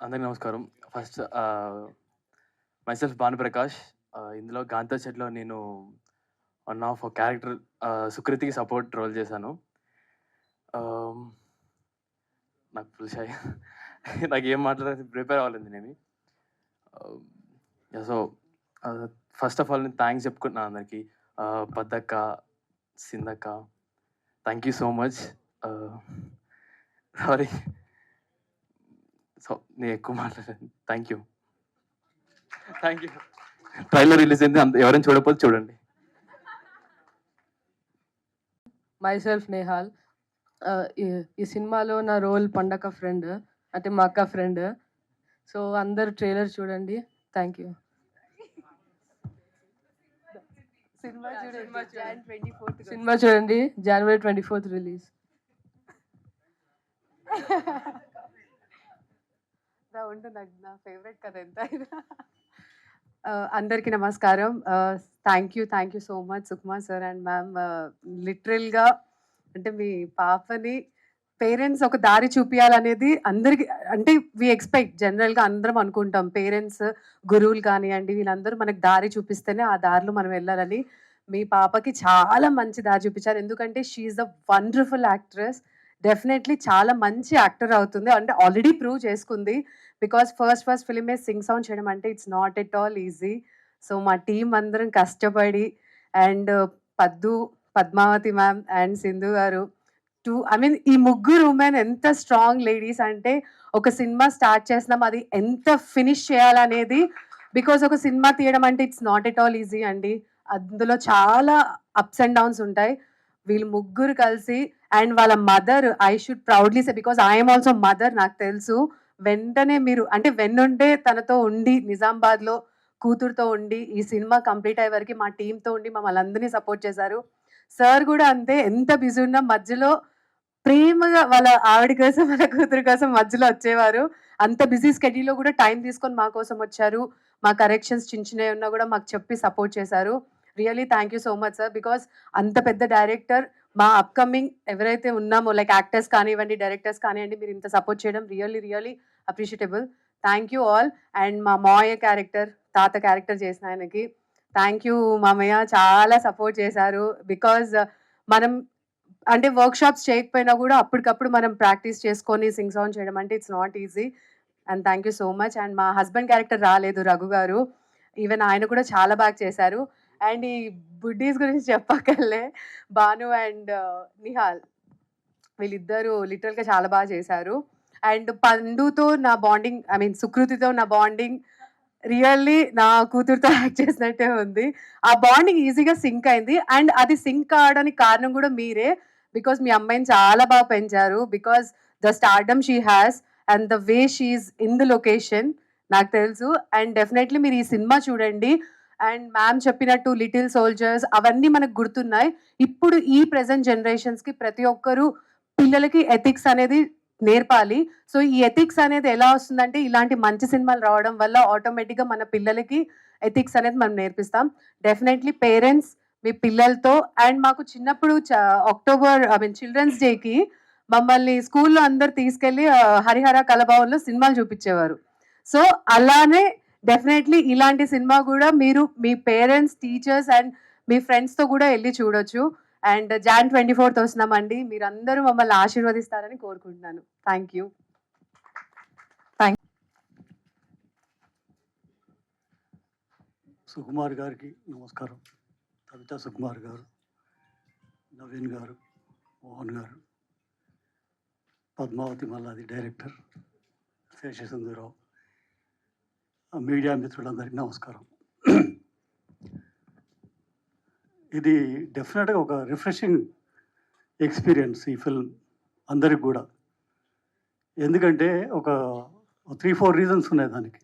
అందరికి నమస్కారం. First myself Bhanuprakash. ఇందులో 'గాంతా చెట్'లో నేను వన్ ఆఫ్ క్యారెక్టర్ సుకృతికి సపోర్ట్ రోల్ చేశాను. నాకు ఫుల్ షై. నాకేం మాట్లాడాలి ప్రిపేర్ అవ్వలేదు నేనేమి. సో ఫస్ట్ ఆఫ్ ఆల్ నేను థ్యాంక్స్ చెప్పుకుంటున్నాను అందరికీ. పద్దక్క, సింధక్క, thank you so much. Sorry, so నేను ఎక్కువ మాట్లాడాను. Thank you. ట్రైలర్ రిలీజ్ అయింది, ఎవరైనా చూడకపోతే చూడండి. మైసెల్ఫ్ నేహాల్. ఈ సినిమాలో నా రోల్ పండగ ఫ్రెండ్, అంటే మా అక్క ఫ్రెండ్. సో అందరు ట్రైలర్ చూడండి. Thank you. సినిమా చూడండి, January 24th రిలీజ్. ఉంటుంది నా ఫేవరెట్ కథ ఎంత. అందరికీ నమస్కారం. Thank you so much Sukumar sir and ma'am. లిటరల్గా అంటే మీ పాపని పేరెంట్స్ ఒక దారి చూపించాలనేది అందరికి, అంటే వి ఎక్స్పెక్ట్ జనరల్గా అందరం అనుకుంటాం పేరెంట్స్, గురువులు కానివ్వండి, వీళ్ళందరూ మనకు దారి చూపిస్తేనే ఆ దారిలో మనం వెళ్ళాలని. మీ పాపకి చాలా మంచి దారి చూపించారు. ఎందుకంటే she's a wonderful actress. Definitely చాలా మంచి యాక్టర్ అవుతుంది, అంటే ఆల్రెడీ ప్రూవ్ చేసుకుంది. బికాస్ ఫస్ట్ ఫిలిమే సింగ్ సాంగ్ చేయడం అంటే it's not at all easy. So మా టీం అందరం కష్టపడి, and Padmavathi ma'am and Sindhu garu, ఈ ముగ్గురు ఉమెన్ ఎంత స్ట్రాంగ్ లేడీస్ అంటే, ఒక సినిమా స్టార్ట్ చేసినాం అది ఎంత ఫినిష్ చేయాలనేది. బికాస్ ఒక సినిమా తీయడం అంటే it's not at all easy అండి. అందులో చాలా అప్స్ అండ్ డౌన్స్ ఉంటాయి. వీళ్ళు ముగ్గురు కలిసి, అండ్ వాళ్ళ mother, I should proudly say because I'm also mother, నాకు తెలుసు. వెంటనే మీరు అంటే వెన్నుంటే తనతో ఉండి, నిజామాబాద్లో కూతురుతో ఉండి ఈ సినిమా కంప్లీట్ అయ్యే వరకు మా టీంతో ఉండి మమ్మల్ని అందరినీ సపోర్ట్ చేశారు. సార్ కూడా అంతే, ఎంత బిజీ ఉన్నా మధ్యలో ప్రేమగా వాళ్ళ ఆవిడ కోసం, వాళ్ళ కూతురు కోసం మధ్యలో వచ్చేవారు. అంత బిజీ స్కెడ్యూల్లో కూడా టైం తీసుకొని మా కోసం వచ్చారు. మా కరెక్షన్స్ చిన్నవి ఉన్నా కూడా మాకు చెప్పి సపోర్ట్ చేశారు. Really thank you so much sir. Because అంత పెద్ద డైరెక్టర్, మా అప్కమింగ్ ఎవరైతే ఉన్నామో లైక్ యాక్టర్స్ కానివ్వండి, డైరెక్టర్స్ కానివ్వండి, మీరు ఇంత సపోర్ట్ చేయడం really appreciable. Thank you all. And మా మాయ క్యారెక్టర్, తాత క్యారెక్టర్ చేసిన ఆయనకి థ్యాంక్ యూ మామయ్య, చాలా సపోర్ట్ చేశారు. బికాజ్ మనం అంటే వర్క్షాప్స్ చేయకపోయినా కూడా అప్పటికప్పుడు మనం ప్రాక్టీస్ చేసుకొని సింగ్ సాంగ్ చేయడం అంటే it's not easy. And thank you so much. And మా హస్బెండ్ క్యారెక్టర్ రాలేదు, రఘు గారు. ఈవెన్ ఆయన కూడా చాలా బాగా చేశారు. అండ్ ఈ బుడ్డీస్ గురించి చెప్పక్కర్లే, భాను అండ్ నిహాల్, వీళ్ళిద్దరూ లిటరల్గా చాలా బాగా చేశారు. అండ్ పండుతో నా బాండింగ్, సుకృతితో నా బాండింగ్ రియల్లీ నా కూతురుతో యాక్ట్ చేసినట్టే ఉంది. ఆ బాండింగ్ ఈజీగా సింక్ అయింది. అండ్ అది సింక్ కావడానికి కారణం కూడా మీరే. బికాస్ మీ అమ్మాయిని చాలా బాగా పెంచారు. Because the stardom she has and the way she is in the location నాకు తెలుసు. అండ్ డెఫినెట్లీ మీరు ఈ సినిమా చూడండి. అండ్ మ్యామ్ చెప్పినట్టు లిటిల్ సోల్జర్స్ అవన్నీ మనకు గుర్తున్నాయి. ఇప్పుడు ఈ ప్రెసెంట్ జనరేషన్స్కి ప్రతి ఒక్కరూ పిల్లలకి ఎథిక్స్ అనేది నేర్పాలి. సో ఈ ఎథిక్స్ అనేది ఎలా వస్తుందంటే, ఇలాంటి మంచి సినిమాలు రావడం వల్ల ఆటోమేటిక్గా మన పిల్లలకి ఎథిక్స్ అనేది మనం నేర్పిస్తాం. డెఫినెట్లీ పేరెంట్స్ మీ పిల్లలతో, అండ్ మాకు చిన్నప్పుడు అక్టోబర్ చిల్డ్రన్స్ డేకి మమ్మల్ని స్కూల్లో అందరు తీసుకెళ్ళి హరిహర కళాభవన్లో సినిమాలు చూపించేవారు. సో అలానే డెఫినెట్లీ ఇలాంటి సినిమా కూడా మీరు మీ పేరెంట్స్, టీచర్స్ అండ్ మీ ఫ్రెండ్స్తో కూడా వెళ్ళి చూడొచ్చు. అండ్ Jan 24th వస్తున్నామండి, మీరందరూ మమ్మల్ని ఆశీర్వదిస్తారని కోరుకుంటున్నాను. Thank you. సుకుమార్ గారికి నమస్కారం. కవిత సుకుమార్ గారు, నవీన్ గారు, మోహన్ గారు, పద్మావతి మల్లాది డైరెక్టర్, శేషసుందరరావు, మీడియా మిత్రులందరికీ నమస్కారం. ఇది డెఫినెట్గా ఒక రిఫ్రెషింగ్ ఎక్స్పీరియన్స్ ఈ ఫిల్మ్ అందరికి కూడా. ఎందుకంటే ఒక 3-4 రీజన్స్ ఉన్నాయి దానికి.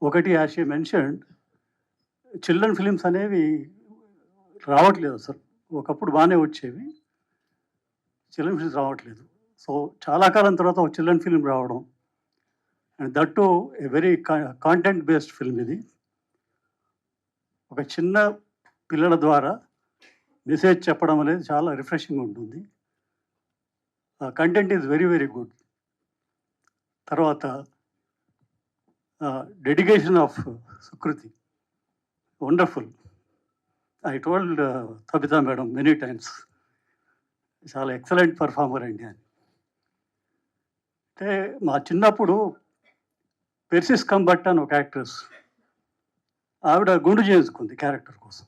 ఒకటి, as she mentioned, children films అనేవి రావట్లేదు అసలు. ఒకప్పుడు బాగానే వచ్చేవి, చిల్డ్రన్ ఫిల్మ్స్ రావట్లేదు. సో చాలా కాలం తర్వాత ఒక చిల్డ్రన్ ఫిల్మ్ రావడం, and that to a very content based film ఇది. ఒక చిన్న పిల్లల ద్వారా మెసేజ్ చెప్పడం అనేది చాలా రిఫ్రెషింగ్ ఉంటుంది. Content is very very good. తర్వాత dedication of Sukruti wonderful. I told Tabitha madam many times, చాలా ఎక్సలెంట్ పర్ఫార్మర్ అండి అని. అంటే మా చిన్నప్పుడు పెర్సిస్ కంబట్ అని ఒక యాక్ట్రెస్, ఆవిడ గుండు చేసుకుంది క్యారెక్టర్ కోసం.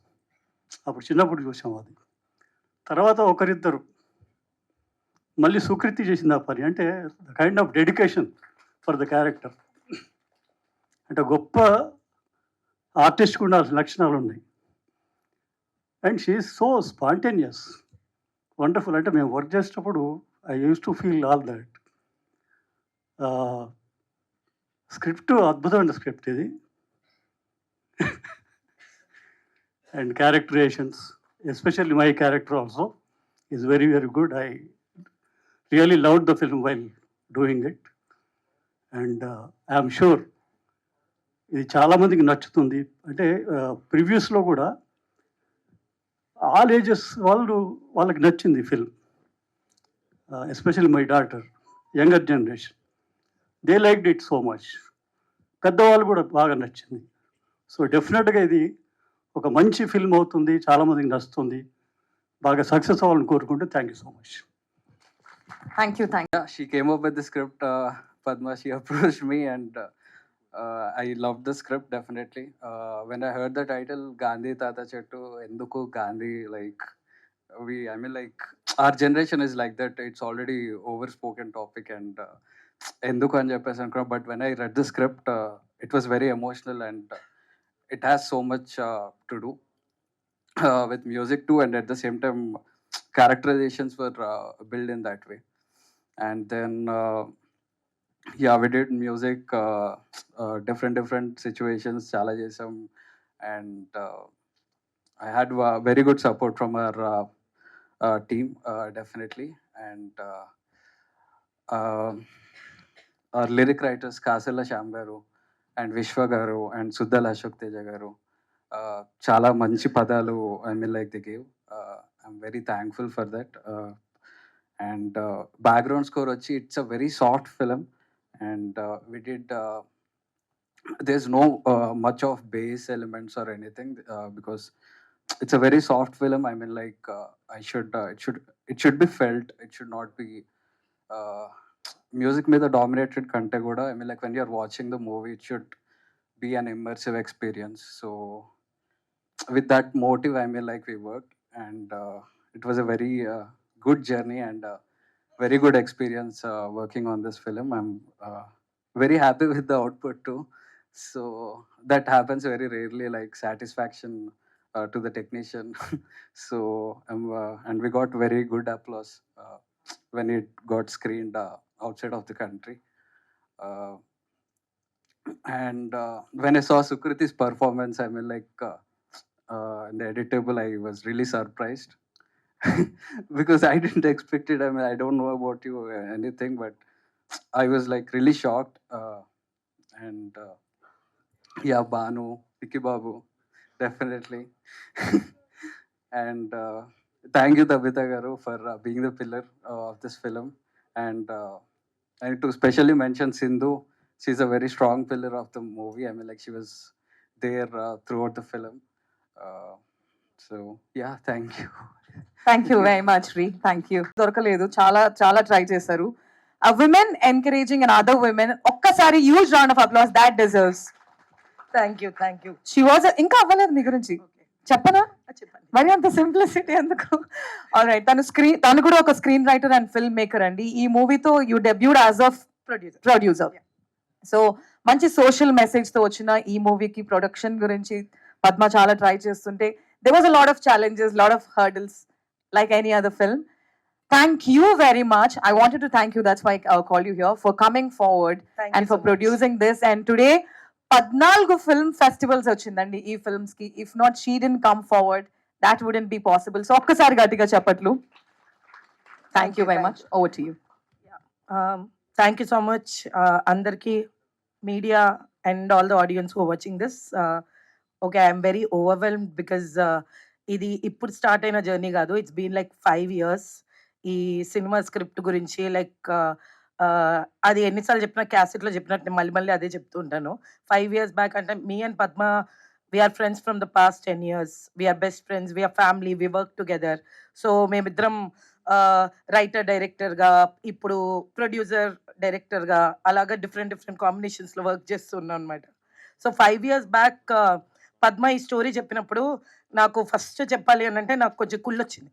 అప్పుడు చిన్నప్పుడు చూసాం అది. తర్వాత ఒకరిద్దరు మళ్ళీ సుకృతి చేసింది ఆ పని. అంటే the kind of dedication for the character. అంటే గొప్ప ఆర్టిస్ట్కి ఉండాల్సిన లక్షణాలు ఉన్నాయి. And she is so spontaneous, wonderful. అంటే మేము వర్క్ చేసేటప్పుడు I use to feel all that. Script అద్భుతమైన స్క్రిప్ట్ ఇది. And characterisations, especially my character also is very very good. I really loved the film while doing it. And I'm sure ఇది చాలామందికి నచ్చుతుంది. అంటే ప్రివ్యూస్లో కూడా ఆల్ ఏజెస్ వాళ్ళకి నచ్చింది film, especially my daughter, younger generation, they liked it so much. పెద్దవాళ్ళు కూడా బాగా నచ్చింది. సో డెఫినెట్గా ఇది ఒక మంచి ఫిల్మ్ అవుతుంది, చాలామందికి నచ్చుతుంది. బాగా సక్సెస్ అవ్వాలని కోరుకుంటే thank you so much. Thank you. Yeah, she came up with the script. Padma, she approached me, and I loved the script definitely. When I heard the title Gandhi Tata Chettu, Enduku Gandhi, like I mean, like our generation is like that. It's already overspoken topic, and Enduku అని చెప్పేసి అనుకున్నా. But when I read the script, it was very emotional, and it has so much to do with music too, and at the same time, characterizations were built in that way. And then yeah, we did music, different situations, chala chesam, and I had very good support from our team, definitely. And our lyric writers Kasela Shyam garu and Vishwa garu and Suddal Ashok Teja garu, chala manchi padalu, I mean, like they gave. I'm very thankful for that. And background score vachi, it's a very soft film, and we did there's no much of bass elements or anything, because it's a very soft film. I mean, like it should be felt. It should not be music మీద dominated కంటే కూడా, I mean, like when you're watching the movie, it should be an immersive experience. So with that motive, I mean, like we worked, and it was a very good journey and very good experience working on this film. I'm very happy with the output too. So that happens very rarely, like satisfaction to the technician. So and we got very good applause when it got screened outside of the country. And when I saw Sukriti's performance, I mean, like in the edit table, I was really surprised. Because I didn't expect it. I mean, I don't know about you or anything, but I was like really shocked. And yeah, Banu, Vicky Babu, definitely. And thank you, Tabitha Garu, for being the pillar of this film. And I need to specially mention Sindhu. She's a very strong pillar of the movie. I mean, like she was there throughout the film. So yeah, thank you. Thank you very much, Ree. Thank you. దొరకలేదు, చాలా try చేశారు. A women encouraging and other women, ఒక్కసారి huge round of applause, that deserves. Thank you. She was ఇంకా అవ్వలేదు మీ గురించి చెప్పనా? చెప్పండి. మరి అంత సింప్లిసిటీ ఎందుకు? ఆల్ రైట్, తను కూడా ఒక screen writer and film maker అండి. ఈ మూవీతో you debuted as of producer. So మంచి సోషల్ మెసేజ్ తో వచ్చిన ఈ మూవీకి ప్రొడక్షన్ గురించి పద్మ చాలా ట్రై చేస్తుంటే there was a lot of challenges, lot of hurdles, like any other film. Thank you very much. I wanted to thank you, that's why I called you here, for coming forward and for producing this. And today 14 film festivals ochindandi ee films ki. If not, she didn't come forward, that wouldn't be possible. So ఒక్కసారి గట్టిగా చెప్పట్లు. Thank you very much. Over to you. Thank you so much, Andarki, media, and all the audience who are watching this. Okay, I'm very overwhelmed because ఇది ఇప్పుడు start అయిన journey కాదు. It's been like 5 years ఈ cinema script గురించి. Like అది ఎన్నిసార్లు చెప్పినా క్యాసెట్లో చెప్పినట్టు నేను మళ్ళీ మళ్ళీ అదే చెప్తూ ఉంటాను. 5 years బ్యాక్ అంటే me and Padma, we're friends from the past 10 years. We're best friends, we're family, we work together. So మేమిద్దరం రైటర్ డైరెక్టర్గా, ఇప్పుడు ప్రొడ్యూసర్ డైరెక్టర్గా, అలాగా డిఫరెంట్ కాంబినేషన్స్లో వర్క్ చేస్తున్నాం అనమాట. సో 5 years బ్యాక్ పద్మ ఈ స్టోరీ చెప్పినప్పుడు నాకు ఫస్ట్ చెప్పాలి అని అంటే నాకు కొంచెం కుళ్ళొచ్చింది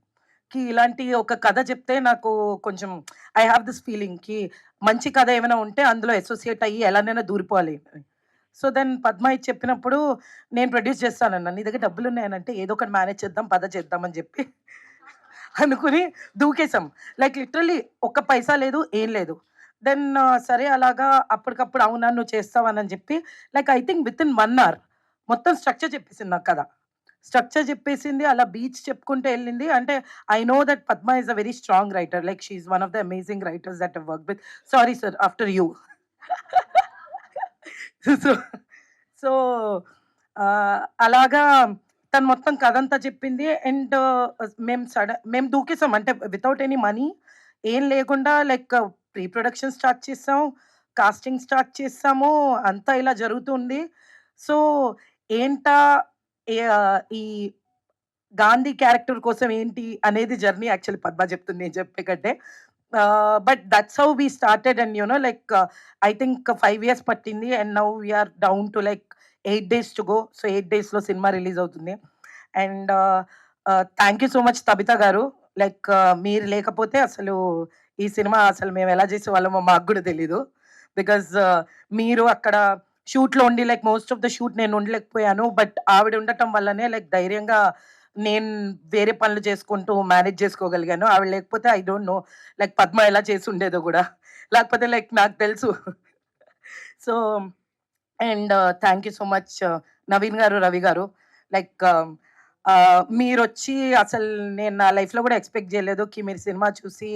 కి ఇలాంటి ఒక కథ చెప్తే నాకు కొంచెం ఐ హ్యావ్ దిస్ ఫీలింగ్ కి మంచి కథ ఏమైనా ఉంటే అందులో అసోసియేట్ అయ్యి ఎలానైనా దూరిపోవాలి. సో దెన్ పద్మ ఇది చెప్పినప్పుడు నేను ప్రొడ్యూస్ చేస్తానన్నా. నీ దగ్గర డబ్బులు ఉన్నాయనంటే ఏదో ఒకటి మేనేజ్ చేద్దాం, పద చేద్దామని చెప్పి అనుకుని దూకేసాం. లైక్ లిటరల్లీ ఒక్క పైసా లేదు, ఏం లేదు. దెన్ సరే అలాగా అప్పటికప్పుడు అవునా నువ్వు చేస్తావని చెప్పి like I think with in 1 hour మొత్తం స్ట్రక్చర్ చెప్పేసింది నాకు కదా. స్ట్రక్చర్ చెప్పేసింది, అలా బీచ్ చెప్పుకుంటూ వెళ్ళింది. అంటే I know that Padma is a very strong writer. Like she is one of the amazing writers that I work with. Sorry sir, after you. So so అలాగా తను మొత్తం కథ అంతా చెప్పింది. అండ్ మేము దూకేసాం. అంటే వితౌట్ ఎనీ మనీ, ఏం లేకుండా లైక్ ప్రీ ప్రొడక్షన్ స్టార్ట్ చేసాం, కాస్టింగ్ స్టార్ట్ చేసాము, అంతా ఇలా జరుగుతుంది. సో ఏంటా ఈ గాంధీ క్యారెక్టర్ కోసం ఏంటి అనేది జర్నీ యాక్చువల్లీ పద్మ చెప్తుంది నేను చెప్పే కంటే. But that's how we started. And you know like I think 5 years పట్టింది. And now we are down to like 8 days to go. So 8 daysలో సినిమా రిలీజ్ అవుతుంది. And thank you so much Tabitha గారు. లైక్ మీరు లేకపోతే అసలు ఈ సినిమా అసలు మేము ఎలా చేసేవాళ్ళమో మాకు కూడా తెలీదు. బికాజ్ మీరు అక్కడ షూట్లో ఉండి like most of the shoot నేను ఉండలేకపోయాను. బట్ ఆవిడ ఉండటం వల్లనే లైక్ ధైర్యంగా నేను వేరే పనులు చేసుకుంటూ మేనేజ్ చేసుకోగలిగాను. ఆవిడ లేకపోతే I don't no like Padma ఎలా చేసి ఉండేదో కూడా. లేకపోతే లైక్ నాకు తెలుసు. So and thank you so much Naveen గారు, రవి గారు. లైక్ మీరు వచ్చి అసలు నేను నా లైఫ్లో కూడా ఎక్స్పెక్ట్ చేయలేదు కి మీరు సినిమా చూసి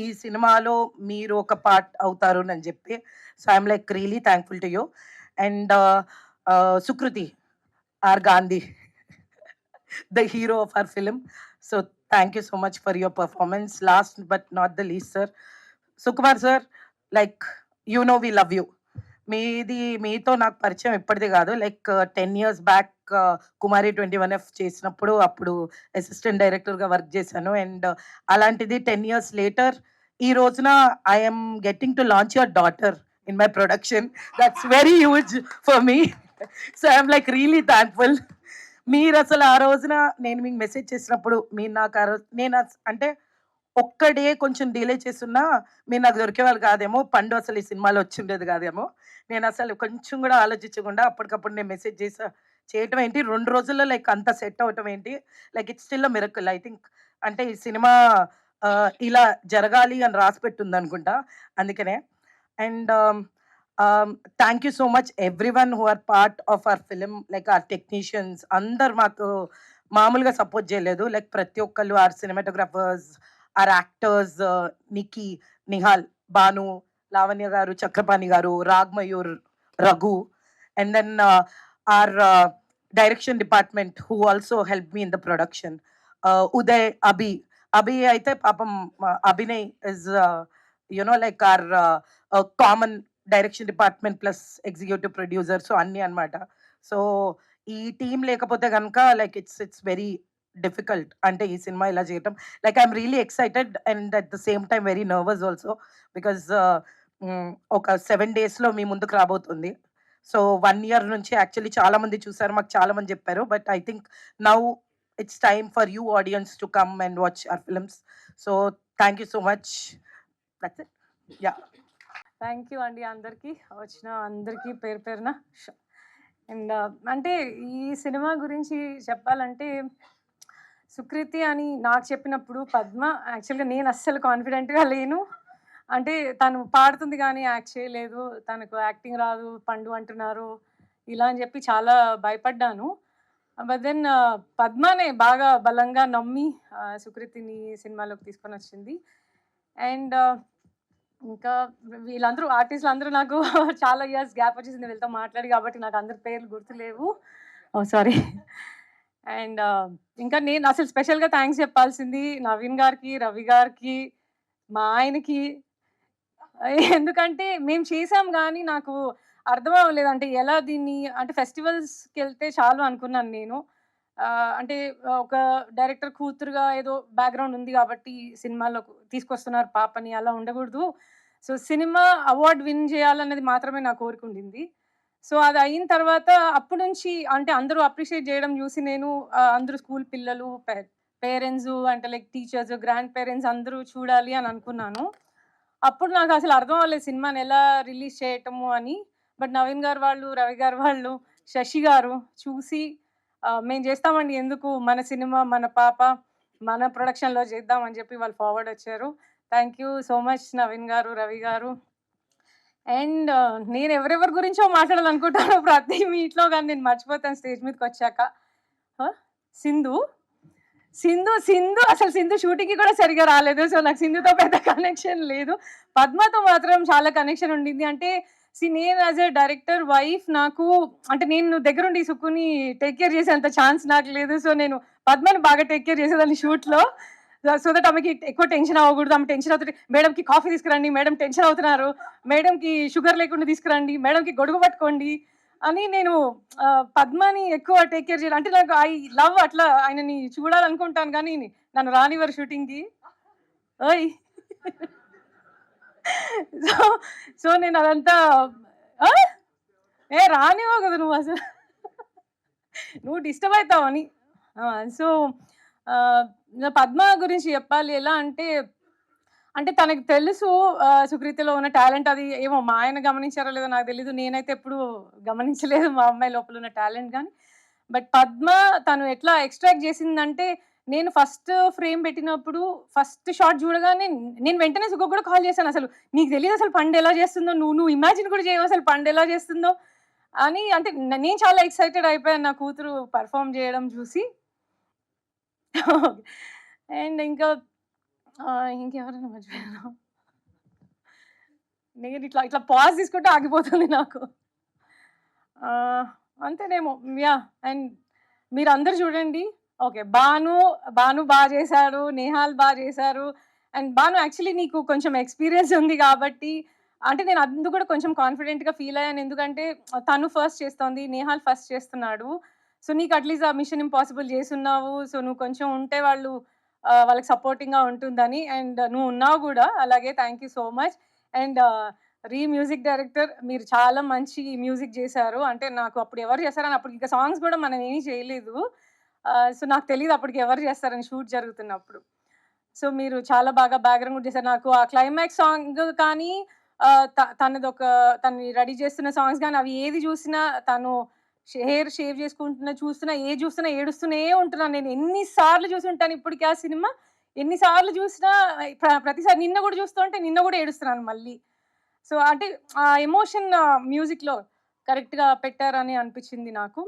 ఈ సినిమాలో మీరు ఒక పార్ట్ అవుతారు అని చెప్పి. So I'm like really thankful to you. And Sukruti, our Gandhi, the hero of our film. So thank you so much for your performance. Last but not the least, sir, Sukumar sir, like you know we love you. మీతో నాకు పరిచయం ఇప్పటిది కాదు. Like 10 years back కుమారి 21F చేసినప్పుడు అప్పుడు assistant డైరెక్టర్గా work చేశాను. And అలాంటిది 10 years later ఈ రోజున I'm getting to launch your daughter in my production. That's very huge for me. So I'm like really thankful. మీరు అసలు ఆ రోజున నేను మీకు మెసేజ్ చేసినప్పుడు మీరు నాకు ఆ రోజు నేను అంటే ఒక్క డే కొంచెం డిలే చేస్తున్నా మీరు నాకు దొరికేవాళ్ళు కాదేమో, పండు అసలు ఈ సినిమాలో వచ్చి ఉండేది కాదేమో. నేను అసలు కొంచెం కూడా ఆలోచించకుండా అప్పటికప్పుడు నేను మెసేజ్ చేయటం ఏంటి, 2 రోజుల్లో లైక్ అంత సెట్ అవటం ఏంటి, like it's still a miracle I think. అంటే ఈ సినిమా ఇలా జరగాలి అని రాసి పెట్టుంది అనుకుంటా, అందుకనే. And thank you so much everyone who are part of our film. Like our technicians అందరు మాకు మామూలుగా సపోర్ట్ చేయలేదు. లైక్ ప్రతి ఒక్కళ్ళు, our cinematographers, our actors, Niki, Nihal, Bhanu, Lavanya గారు, చక్రపాణి గారు, Ragmayur, Raghu, and then our direction department who also help me in the production. Uday, Abhi అయితే పాపం Abhinay is you know like our common direction department plus executive producer. So అన్నీ అనమాట. సో ఈ టీం లేకపోతే కనుక లైక్ ఇట్స్ వెరీ డిఫికల్ట్ అంటే ఈ సినిమా ఇలా చేయటం. Like I'm really excited and at the same time very nervous also because ఒక 7 daysలో మీ ముందుకు రాబోతుంది. సో 1 year నుంచి యాక్చువల్లీ చాలా మంది చూసారు, మాకు చాలా మంది చెప్పారు. But I think now it's time for you audience to come and watch hour films. So thank you so much. That's it. Yeah, thank you అండి అందరికీ, వచ్చిన అందరికీ పేరు పేరున. అండ్ అంటే ఈ సినిమా గురించి చెప్పాలంటే సుకృతి అని నాకు చెప్పినప్పుడు పద్మ యాక్చువల్గా నేను అస్సలు కాన్ఫిడెంట్గా లేను. అంటే తను పాడుతుంది కానీ యాక్ట్ చేయలేదు, తనకు యాక్టింగ్ రాదు, పండు అంటున్నారు ఇలా అని చెప్పి చాలా భయపడ్డాను. బట్ దెన్ పద్మనే బాగా బలంగా నమ్మి సుకృతిని సినిమాలోకి తీసుకొని వచ్చింది. అండ్ ఇంకా వీళ్ళందరూ ఆర్టిస్టులు అందరూ నాకు చాలా ఇయర్స్ గ్యాప్ వచ్చేసింది వీళ్ళతో మాట్లాడి, కాబట్టి నాకు అందరి పేర్లు గుర్తులేవు. ఓ సారీ. అండ్ ఇంకా నేను అసలు స్పెషల్గా థ్యాంక్స్ చెప్పాల్సింది నవీన్ గారికి, రవి గారికి, మా ఆయనకి. ఎందుకంటే మేము చేసాం కానీ నాకు అర్థం అవ్వలేదు. అంటే ఎలా దీన్ని అంటే ఫెస్టివల్స్కి వెళ్తే చాలు అనుకున్నాను నేను. అంటే ఒక డైరెక్టర్ కూతురుగా ఏదో బ్యాక్గ్రౌండ్ ఉంది కాబట్టి సినిమాలో తీసుకొస్తున్నారు పాపని, అలా ఉండకూడదు. సో సినిమా అవార్డ్ విన్ చేయాలన్నది మాత్రమే నా కోరిక ఉండింది. సో అది అయిన తర్వాత అప్పటి నుంచి అంటే అందరూ అప్రిషియేట్ చేయడం చూసి నేను అందరూ స్కూల్ పిల్లలు, పేరెంట్స్ అంటే లైక్ టీచర్స్, గ్రాండ్ పేరెంట్స్ అందరూ చూడాలి అని అనుకున్నాను. అప్పుడు నాకు అసలు అర్థం అవ్వలేదు సినిమాని ఎలా రిలీజ్ చేయటము అని. బట్ నవీన్ గారు వాళ్ళు, రవి గారు వాళ్ళు, శశి గారు చూసి మేము చేస్తామండి, ఎందుకు మన సినిమా మన పాప మన ప్రొడక్షన్లో చేద్దాం అని చెప్పి వాళ్ళు ఫార్వర్డ్ వచ్చారు. Thank you so much Naveen గారు, రవి గారు. అండ్ నేను ఎవరెవరి గురించో మాట్లాడాలనుకుంటాను ప్రతి మీట్లో, కానీ నేను మర్చిపోతాను స్టేజ్ మీదకి వచ్చాక. సింధు సింధు సింధు అసలు సింధు షూటింగ్కి కూడా సరిగా రాలేదు. సో నాకు సింధుతో పెద్ద కనెక్షన్ లేదు. పద్మతో మాత్రం చాలా కనెక్షన్ ఉండింది. అంటే నేను యాజ్ ఎ డైరెక్టర్ వైఫ్ నాకు అంటే నేను దగ్గరుండి సుక్కుని టేక్ కేర్ చేసేంత ఛాన్స్ నాకు లేదు. సో నేను పద్మని బాగా టేక్ కేర్ చేసేదాన్ని షూట్లో. సో దట్ ఆమెకి ఎక్కువ టెన్షన్ అవ్వకూడదు. ఆమె టెన్షన్ అవుతుంది, మేడంకి కాఫీ తీసుకురండి, మేడం టెన్షన్ అవుతున్నారు, మేడంకి షుగర్ లేకుండా తీసుకురండి, మేడంకి గొడుగు పట్టుకోండి అని నేను పద్మని ఎక్కువ టేక్ కేర్ చేయాలి. అంటే నాకు ఐ లవ్ అట్లా ఆయనని చూడాలనుకుంటాను కానీ నన్ను రానివ్వరు షూటింగ్కి. ఓయ్ సో సో నేను అదంతా రానివ్వవు కదా నువ్వు, అసలు నువ్వు డిస్టర్బ్ అవుతావని. సో పద్మ గురించి చెప్పాలి ఎలా అంటే అంటే తనకు తెలుసు సుకృతిలో ఉన్న టాలెంట్. అది ఏమో మా ఆయన గమనించారో లేదో నాకు తెలీదు, నేనైతే ఎప్పుడు గమనించలేదు మా అమ్మాయి లోపల ఉన్న టాలెంట్ కానీ. బట్ పద్మ తను ఎట్లా ఎక్స్ట్రాక్ట్ చేసిందంటే నేను ఫస్ట్ ఫ్రేమ్ పెట్టినప్పుడు ఫస్ట్ షాట్ చూడగానే నేను వెంటనే సుఖ కూడా కాల్ చేశాను, అసలు నీకు తెలియదు అసలు పండు ఎలా చేస్తుందో, నువ్వు ఇమాజిన్ కూడా చేయవు అసలు పండు ఎలా చేస్తుందో అని. అంటే నేను చాలా ఎక్సైటెడ్ అయిపోయాను నా కూతురు పర్ఫామ్ చేయడం చూసి. అండ్ ఇంకా ఇంకెవరైనా మర్చిపోయాను. నేను ఇట్లా ఇట్లా పాజ్ తీసుకుంటే ఆగిపోతుంది నాకు. అంతేనేమో యా. అండ్ మీరు అందరు చూడండి. ఓకే, బాను బాగా చేశారు, నేహాల్ బాగా చేశారు. అండ్ బాను యాక్చువల్లీ నీకు కొంచెం ఎక్స్పీరియన్స్ ఉంది కాబట్టి అంటే నేను అందుకు కూడా కొంచెం కాన్ఫిడెంట్గా ఫీల్ అయ్యాను. ఎందుకంటే తను ఫస్ట్ చేస్తోంది, నేహాల్ ఫస్ట్ చేస్తున్నాడు. సో నీకు అట్లీస్ట్ ఆ మిషన్ ఇంపాసిబుల్ చేస్తున్నావు. సో నువ్వు కొంచెం ఉంటే వాళ్ళకి సపోర్టింగ్గా ఉంటుందని. అండ్ నువ్వు ఉన్నావు కూడా అలాగే. Thank you so much. And music director, మీరు చాలా మంచి మ్యూజిక్ చేశారు. అంటే నాకు అప్పుడు ఎవరు చేస్తారని, అప్పుడు ఇంకా సాంగ్స్ కూడా మనం ఏమీ చేయలేదు. సో నాకు తెలియదు అప్పటికి ఎవరు చేస్తారని షూట్ జరుగుతున్నప్పుడు. సో మీరు చాలా బాగా బ్యాక్గ్రౌండ్ కూడా చేశారు. నాకు ఆ క్లైమాక్స్ సాంగ్ కానీ తను రెడీ చేస్తున్న సాంగ్స్ కానీ అవి ఏది చూసినా, తను హెయిర్ షేవ్ చేసుకుంటున్నా చూస్తున్నా, చూస్తున్నా ఏడుస్తూనే ఉంటున్నాను. నేను ఎన్నిసార్లు చూసి ఉంటాను ఇప్పటికీ ఆ సినిమా. ఎన్నిసార్లు చూసినా ప్రతిసారి నిన్న కూడా చూస్తుంటే నిన్న కూడా ఏడుస్తున్నాను మళ్ళీ. సో అంటే ఆ ఎమోషన్ మ్యూజిక్లో కరెక్ట్గా పెట్టారని అనిపించింది నాకు.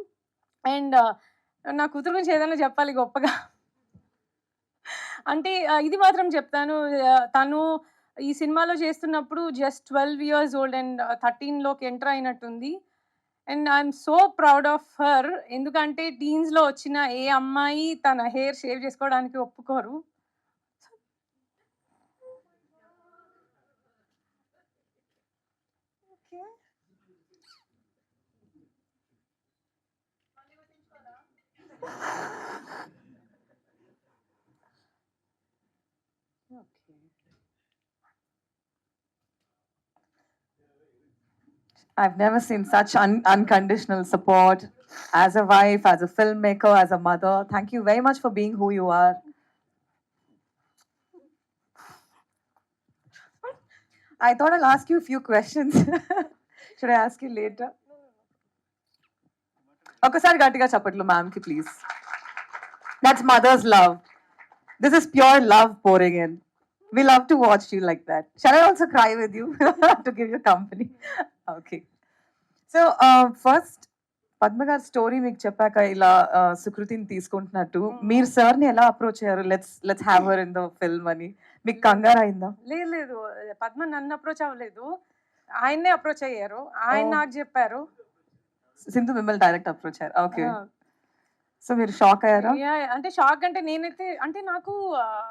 అండ్ నా కూతురు గురించి ఏదైనా చెప్పాలి గొప్పగా అంటే ఇది మాత్రం చెప్తాను. తను ఈ సినిమాలో చేస్తున్నప్పుడు జస్ట్ 12 years ఓల్డ్ అండ్ 13లోకి ఎంటర్ అయినట్టుంది. And I'm so proud of her. ఎందుకంటే టీన్స్లో వచ్చిన ఏ అమ్మాయి తన హెయిర్ షేవ్ చేసుకోవడానికి ఒప్పుకోరు. I've never seen such unconditional support as a wife, as a filmmaker, as a mother. Thank you very much for being who you are. I thought I'll ask you a few questions. Should I ask you later? Okasari gatiga chapatlu ma'am ki please. That's mother's love. This is pure love pouring in. We love to watch you like that. Shall I also cry with you to give you company? Okay. So first, Padma గారి story మీకు చెప్పాక ఇలా సుకృతిని తీసుకుంటున్నట్టు Mm. మీరు sir ని ఎలా approach అయ్యారు? Let's have her in the film అని మీకు కంగారు అయిందా? లేదు లేదు, పద్మ నన్ను అప్రోచ్ అవ్వలేదు, ఆయన్నే అప్రోచ్ అయ్యారు, ఆయన Oh. నాకు చెప్పారు. సింధు మిమ్మల్ని డైరెక్ట్ అప్రోచ్ అయ్యారు. ఓకే, ఆ, సో మీరు షాక్ అయ్యారా? అంటే షాక్ అంటే నేనైతే అంటే నాకు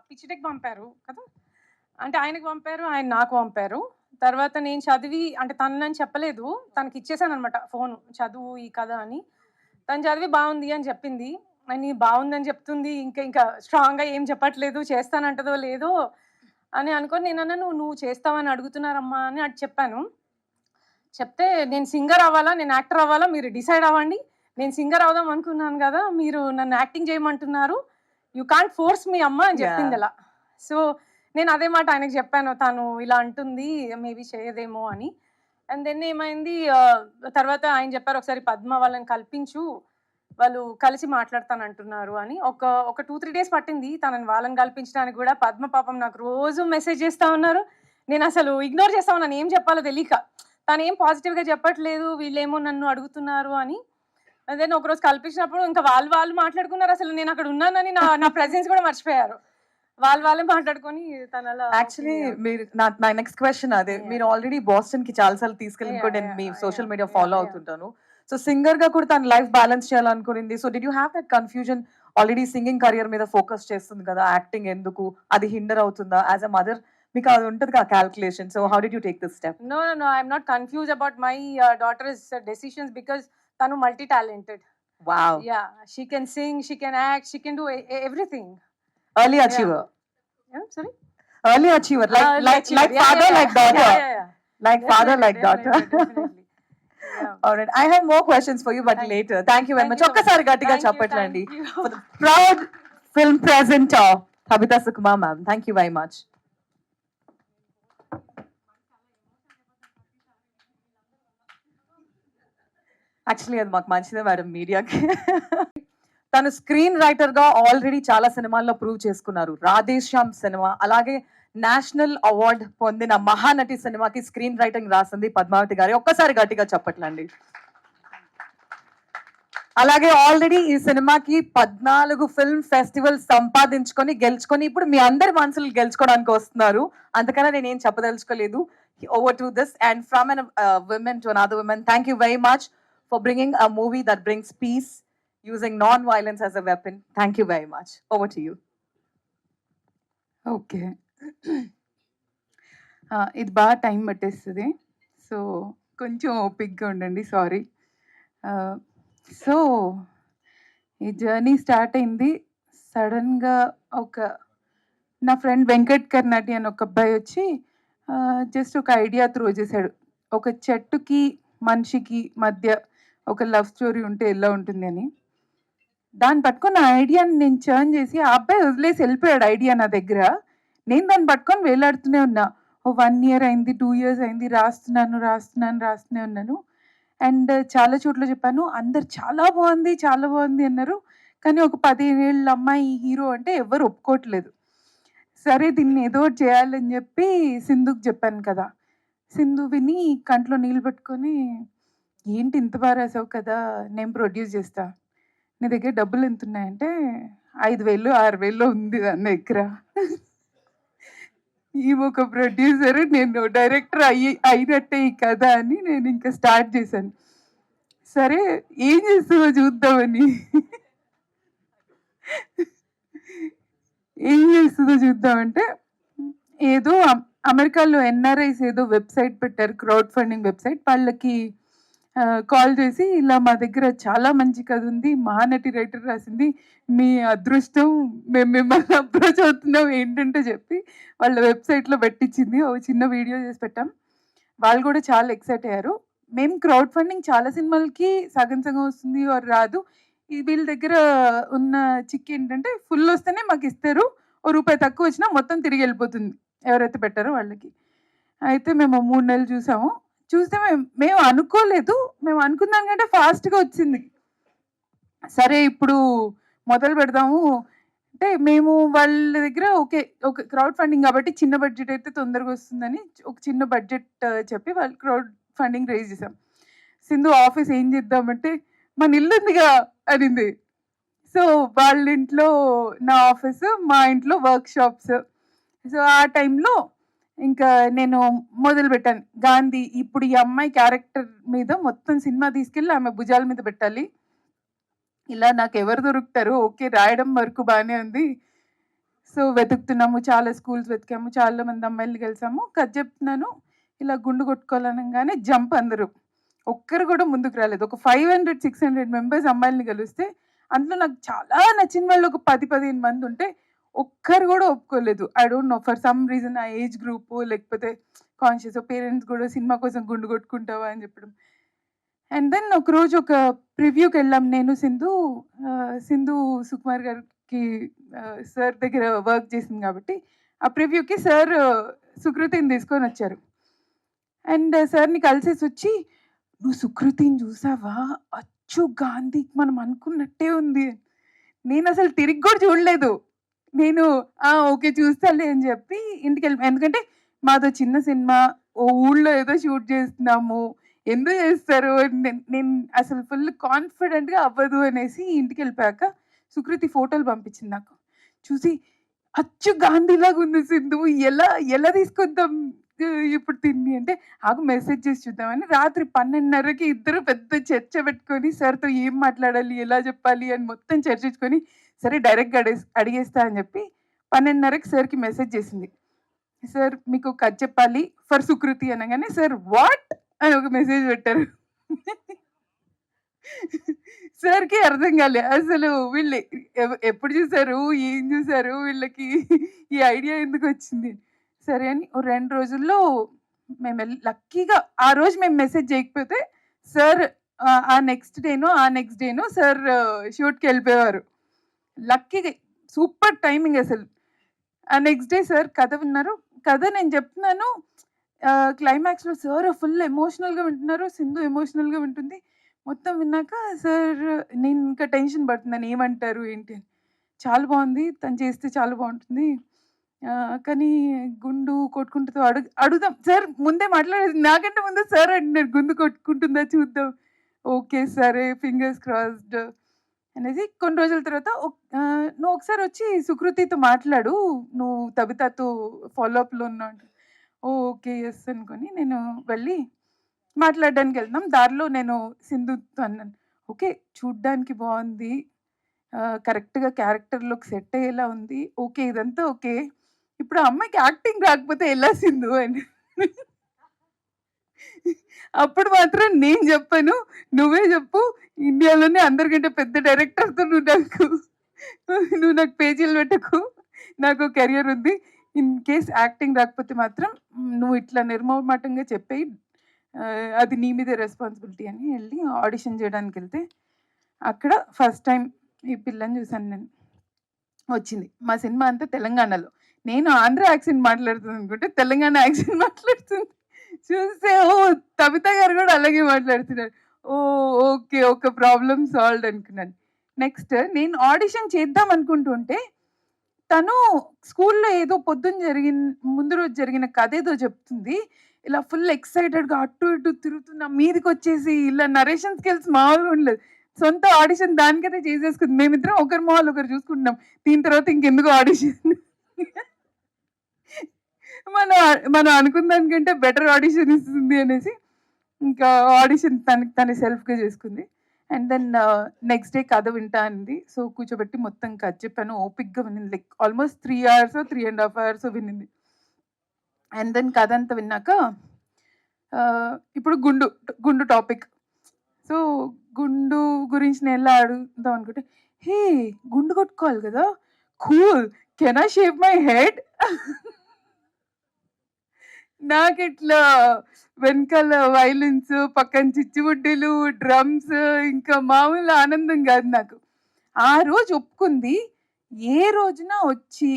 పిచ్చిటెక్ పంపారు కదా, అంటే ఆయనకు పంపారు, ఆయన నాకు పంపారు. తర్వాత నేను చదివి అంటే తను నన్ను చెప్పలేదు, తనకి ఇచ్చేసాను అనమాట ఫోన్, చదువు ఈ కథ అని. తను చదివి బాగుంది అని చెప్పింది, అని బాగుందని చెప్తుంది, ఇంకా ఇంకా స్ట్రాంగ్గా ఏం చెప్పట్లేదు, చేస్తానంటదో లేదో అని అనుకొని నేను అన్నాను, నువ్వు చేస్తావని అడుగుతున్నారమ్మా అని అటు చెప్పాను. చెప్తే నేను సింగర్ అవ్వాలా, నేను యాక్టర్ అవ్వాలా, మీరు డిసైడ్ అవ్వండి. నేను సింగర్ అవుదాం అనుకున్నాను కదా, మీరు నన్ను యాక్టింగ్ చేయమంటున్నారు, యూ కాంట్ ఫోర్స్ మీ అమ్మ అని చెప్పింది అలా. సో నేను అదే మాట ఆయనకు చెప్పాను, తను ఇలా అంటుంది మేబీ చేయదేమో అని. అండ్ దెన్ ఏమైంది, తర్వాత ఆయన చెప్పారు ఒకసారి పద్మ వాళ్ళని కల్పించు, వాళ్ళు కలిసి మాట్లాడతానంటున్నారు అని. ఒక 2-3 days పట్టింది తనని వాళ్ళని కల్పించడానికి కూడా. పద్మ పాపం నాకు రోజు మెసేజ్ చేస్తూ ఉన్నారు, నేను అసలు ఇగ్నోర్ చేస్తా ఉన్నాను, ఏం చెప్పాలో తెలియక. తను ఏం పాజిటివ్గా చెప్పట్లేదు, వీళ్ళేమో నన్ను అడుగుతున్నారు అని. అండ్ దెన్ ఒకరోజు కల్పించినప్పుడు ఇంకా వాళ్ళు మాట్లాడుకున్నారు, అసలు నేను అక్కడ ఉన్నానని నా ప్రెజెన్స్ కూడా మర్చిపోయారు. వాళ్ళే మాట్లాడుకొని తన అలా యాక్చువల్లీ మీరు నా నెక్స్ట్ క్వశ్చన్ అదే. Yeah. మీరు ఆల్రెడీ బాస్టన్ కి చాలా సార్లు తీసుకెళ్ళి Yeah, నేను మీ yeah, social yeah, media yeah, follow yeah. అవుతుంటాను. సో సింగర్ గా కూడా తన లైఫ్ బ్యాలెన్స్ చేయాలనుకునింది. So did you have that confusion? Already singing career మీద ఫోకస్ చేస్తుంది కదా, యాక్టింగ్ ఎందుకు, అది హిండర్ అవుతుందా? యాజ్ అ మదర్ మీకు అది ఉంటుంది కదా calculation. So how did you take this step? No, I'm not confused about my daughter's decisions because tanu multi-talented. Wow, Yeah, she can sing, she can act, she can do everything. Early achiever. Yeah, sorry? Early achiever, like Yeah, father, yeah, like daughter. Yeah. Like father, like daughter. Definitely. Yeah. All right, I have more questions for you, but Thank- later. Thank you very Thank much. you. ఒక్కసారి గట్టిగా Thank you, చెప్పట్లండి thank you. for the proud film presenter Tabitha Sukumar ma'am. Thank you very much. Actually అది మాకు మంచిదే madam, మీడియాకి. తను screen writer గా already చాలా సినిమాల్లో ప్రూవ్ చేసుకున్నారు. రాధేశ్యామ్ సినిమా, అలాగే నేషనల్ అవార్డ్ పొందిన మహానటి సినిమాకి స్క్రీన్ రైటింగ్ రాసింది పద్మావతి గారి. ఒక్కసారి గట్టిగా చెప్పట్లండి. అలాగే ఆల్రెడీ ఈ సినిమాకి 14 ఫిల్మ్ ఫెస్టివల్ సంపాదించుకొని గెలుచుకొని ఇప్పుడు మీ అందరి మనసులు గెలుచుకోవడానికి వస్తున్నారు. అందుకనే నేను ఏం చెప్పదలుచుకోలేదు. Over to this and from an women to another woman, thank you very much for bringing a movie that brings peace using non-violence as a weapon. Thank you very much. Over to you. Okay, ఇది బాగా time పట్టేస్తుంది, so కొంచెం ఓపిక్గా ఉండండి, sorry. So ఈ journey start అయింది సడన్గా. నా ఫ్రెండ్ వెంకట్ కర్నాటి అని ఒక అబ్బాయి వచ్చి జస్ట్ ఒక ఐడియా త్రో చేశాడు. ఒక చెట్టుకి మనిషికి మధ్య ఒక లవ్ స్టోరీ ఉంటే ఎలా ఉంటుంది అని. దాన్ని పట్టుకొని ఆ ఐడియాని నేను చర్న్ చేసి, ఆ అబ్బాయి వదిలేసి వెళ్ళిపోయాడు ఐడియా నా దగ్గర. నేను దాన్ని పట్టుకొని వేలాడుతూనే ఉన్నా. 1 year అయింది, 2 years అయింది, రాస్తూనే ఉన్నాను. అండ్ చాలా చోట్ల చెప్పాను, అందరు చాలా బాగుంది అన్నారు. కానీ ఒక 15 ఏళ్ళ అమ్మాయి హీరో అంటే ఎవరు ఒప్పుకోవట్లేదు. సరే దీన్ని ఏదో ఒకటి చేయాలని చెప్పి సింధుకి చెప్పాను కదా. సింధు విని కంట్లో నీళ్ళు పెట్టుకొని, ఏంటి ఇంత బాగా రాసావు కదా, నేను ప్రొడ్యూస్ చేస్తా, నీ దగ్గర డబ్బులు ఎంత ఉన్నాయంటే 5,000 6,000 ఉంది దాని దగ్గర. ఈమె ఒక ప్రొడ్యూసర్, నేను డైరెక్టర్ అయినట్టే ఈ కథ అని నేను ఇంకా స్టార్ట్ చేశాను. సరే ఏం చేస్తుందో చూద్దామంటే ఏదో అమెరికాలో ఎన్ఆర్ఐస్ ఏదో వెబ్సైట్ పెట్టారు, క్రౌడ్ ఫండింగ్ వెబ్సైట్. వాళ్ళకి కాల్ చేసి, ఇలా మా దగ్గర చాలా మంచి కథ ఉంది, మహానటి రైటర్ రాసింది, మీ అదృష్టం, మేము మిమ్మల్ని అప్రోచ్ అవుతున్నాం ఏంటంటే చెప్పి వాళ్ళ వెబ్సైట్లో పెట్టించింది. ఒక చిన్న వీడియో చేసి పెట్టాం. వాళ్ళు కూడా చాలా ఎక్సైట్ అయ్యారు. మేము క్రౌడ్ ఫండింగ్ చాలా సినిమాలకి సగం వస్తుంది వారు రాదు. వీళ్ళ దగ్గర ఉన్న చిక్ ఏంటంటే ఫుల్ వస్తేనే మాకు ఇస్తారు, ₹1 తక్కువ వచ్చినా మొత్తం తిరిగి వెళ్ళిపోతుంది ఎవరైతే పెట్టారో వాళ్ళకి. అయితే మేము 3 నెలలు చూస్తే మేము అనుకోలేదు, మేము అనుకున్న దానికంటే ఫాస్ట్గా వచ్చింది. సరే ఇప్పుడు మొదలు పెడదాము అంటే మేము వాళ్ళ దగ్గర ఒక క్రౌడ్ ఫండింగ్ కాబట్టి చిన్న బడ్జెట్ అయితే తొందరగా వస్తుందని ఒక చిన్న బడ్జెట్ చెప్పి వాళ్ళు క్రౌడ్ ఫండింగ్ రేజ్ చేసాం. సింధు ఆఫీస్ ఏం చేద్దామంటే మన ఇల్లు ఉందిగా అనింది. సో వాళ్ళ ఇంట్లో నా ఆఫీస్, మా ఇంట్లో వర్క్ షాప్స్. సో ఆ టైంలో ఇంకా నేను మొదలుపెట్టాను. గాంధీ ఇప్పుడు ఈ అమ్మాయి క్యారెక్టర్ మీద మొత్తం సినిమా తీసుకెళ్ళి ఆమె భుజాల మీద పెట్టాలి. ఇలా నాకు ఎవరు దొరుకుతారు? ఓకే, రాయడం వరకు బాగానే ఉంది. సో వెతుకుతున్నాము, చాలా స్కూల్స్ వెతికాము, చాలా మంది అమ్మాయిల్ని కలిసాము. కథ చెప్తున్నాను, ఇలా గుండు కొట్టుకోవాలనగానే జంప్ అందరూ. ఒక్కరు కూడా ముందుకు రాలేదు. ఒక 500-600 మెంబర్స్ అమ్మాయిల్ని కలిస్తే అందులో నాకు చాలా నచ్చిన వాళ్ళు ఒక 10-15 మంది ఉంటే ఒక్కరు కూడా ఒప్పుకోలేదు. I don't no, for some reason ఆ ఏజ్ గ్రూప్ లేకపోతే కాన్షియస్ పేరెంట్స్ కూడా సినిమా కోసం గుండు కొట్టుకుంటావా అని చెప్పడం. అండ్ దెన్ ఒకరోజు ఒక ప్రివ్యూకి వెళ్ళాం నేను, సింధు సుకుమార్ గారికి సార్ దగ్గర వర్క్ చేసింది కాబట్టి ఆ ప్రివ్యూకి సార్ సుకృతిని తీసుకొని వచ్చారు. అండ్ సార్ని కలిసేసి వచ్చి, నువ్వు సుకృతిని చూసావా, అచ్చు గాంధీకి మనం అనుకున్నట్టే ఉంది. నేను అసలు తిరిగి కూడా చూడలేదు. నేను ఓకే చూస్తాలే అని చెప్పి ఇంటికి వెళ్ళి, ఎందుకంటే మాదో చిన్న సినిమా, ఓ ఊళ్ళో ఏదో షూట్ చేస్తున్నాము, ఎందుకు చేస్తారు నేను అసలు ఫుల్ కాన్ఫిడెంట్గా అవ్వదు అనేసి ఇంటికి వెళ్ళిపోయాక సుకృతి ఫోటోలు పంపించింది నాకు. చూసి అచ్చు గాంధీలాగా ఉంది సింధు, ఎలా తీసుకొద్దాం ఇప్పుడు తిండి అంటే, ఆగు మెసేజ్ చేసి చూద్దామని రాత్రి 12:30కి ఇద్దరు పెద్ద చర్చ పెట్టుకొని సార్తో ఏం మాట్లాడాలి, ఎలా చెప్పాలి అని మొత్తం చర్చించుకొని, సరే డైరెక్ట్గా అడిగేస్తా అని చెప్పి 12:30కి సార్కి మెసేజ్ చేసింది. సార్ మీకు కథ చెప్పాలి ఫర్ సుకృతి అనగానే సార్ వాట్ అని ఒక మెసేజ్ పెట్టారు. సార్కి అర్థం కాలే అసలు, వీళ్ళు ఎప్పుడు చూసారు, ఏం చూసారు, వీళ్ళకి ఈ ఐడియా ఎందుకు వచ్చింది. సరే అని 2 రోజుల్లో మేము లక్కీగా ఆ రోజు మేము మెసేజ్ చేయకపోతే సార్ ఆ నెక్స్ట్ డేనో సార్ షూట్కి వెళ్ళిపోయేవారు. లక్కీగా సూపర్ టైమింగ్ అసలు. ఆ నెక్స్ట్ డే సార్ కథ విన్నారు. కథ నేను చెప్తున్నాను, క్లైమాక్స్లో సార్ ఫుల్ ఎమోషనల్గా వింటున్నారు, సింధు ఎమోషనల్గా వింటుంది. మొత్తం విన్నాక సార్, నేను ఇంకా టెన్షన్ పడుతున్నాను ఏమంటారు ఏంటి అని. చాలా బాగుంది, తను చేస్తే చాలా బాగుంటుంది, కానీ గుండు కొట్టుకుంటుందో అడుగుదాం సార్, ముందే మాట్లాడేది నాకంటే ముందు సార్ అంటున్నారు గుండు కొట్టుకుంటుందా చూద్దాం. ఓకే సరే, ఫింగర్స్ క్రాస్డ్ అనేది. కొన్ని రోజుల తర్వాత నువ్వు ఒకసారి వచ్చి సుకృతితో మాట్లాడు, నువ్వు తబితాతో ఫాలోఅప్లో ఉన్నావు. ఓకే ఎస్ అనుకొని నేను వెళ్ళి మాట్లాడడానికి వెళ్తున్నాం. దారిలో నేను సింధుతో అన్నాను, ఓకే చూడ్డానికి బాగుంది, కరెక్ట్గా క్యారెక్టర్లోకి సెట్ అయ్యేలా ఉంది, ఓకే ఇదంతా ఓకే, ఇప్పుడు ఆ అమ్మాయికి యాక్టింగ్ రాకపోతే ఎలా సింధు అని. అప్పుడు మాత్రం నేను చెప్పాను, నువ్వే చెప్పు, ఇండియాలోనే అందరికంటే పెద్ద డైరెక్టర్తో నువ్వు నాకు పేజీలు పెట్టకు, నాకు కెరియర్ ఉంది, ఇన్ కేస్ యాక్టింగ్ రాకపోతే మాత్రం నువ్వు ఇట్లా నిర్మోహమాటంగా చెప్పేయి, అది నీ మీదే రెస్పాన్సిబిలిటీ అని. వెళ్ళి ఆడిషన్ చేయడానికి వెళ్తే అక్కడ ఫస్ట్ టైం ఈ పిల్లని చూసాను నేను. వచ్చింది మా సినిమా అంతా తెలంగాణలో, నేను ఆంధ్ర యాక్సెంట్ మాట్లాడుతుంది అనుకుంటే తెలంగాణ యాక్సెంట్ మాట్లాడుతుంది. చూస్తే తబితా గారు కూడా అలాగే మాట్లాడుతున్నారు. ఓకే, ఒక ప్రాబ్లమ్ సాల్వ్డ్ అనుకున్నాను. నెక్స్ట్ నేను ఆడిషన్ చేద్దాం అనుకుంటుంటే తను స్కూల్లో ఏదో ముందు రోజు జరిగిన కథ ఏదో చెప్తుంది, ఇలా ఫుల్ ఎక్సైటెడ్గా అటు ఇటు తిరుగుతున్నా, మీదకి వచ్చేసి ఇలా నరేషన్ స్కిల్స్ మామూలుగా ఉండలేదు. సొంత ఆడిషన్ దానికైతే చేసేసుకుంది. మేమిద్దరం ఒకరి మొహాలు ఒకరు చూసుకుంటున్నాం, దీని తర్వాత ఇంకెందుకు ఆడిషన్, మనం అనుకున్న దానికంటే బెటర్ ఆడిషన్ ఇస్తుంది అనేసి ఇంకా ఆడిషన్ తన సెల్ఫ్గా చేసుకుంది. అండ్ దెన్ నెక్స్ట్ డే కథ వింటా అంది. సో కూర్చోబెట్టి మొత్తం కథ చెప్పాను, ఓపిక్గా వినింది. లైక్ ఆల్మోస్ట్ 3 hours 3.5 hours వినింది. అండ్ దెన్ కథ అంతా విన్నాక ఇప్పుడు గుండు టాపిక్. సో గుండు గురించి నేను ఎలా అడుగుదాం అనుకుంటే, హే గుండు కొట్టుకోవాలి కదా, cool, can I shave my head. నాకు ఇట్లా వెనకాల వైలెన్స్, పక్కన చిచ్చుబుడ్డీలు, డ్రమ్స్, ఇంకా మామూలు ఆనందం కాదు నాకు. ఆ రోజు ఒప్పుకుంది. ఏ రోజున వచ్చి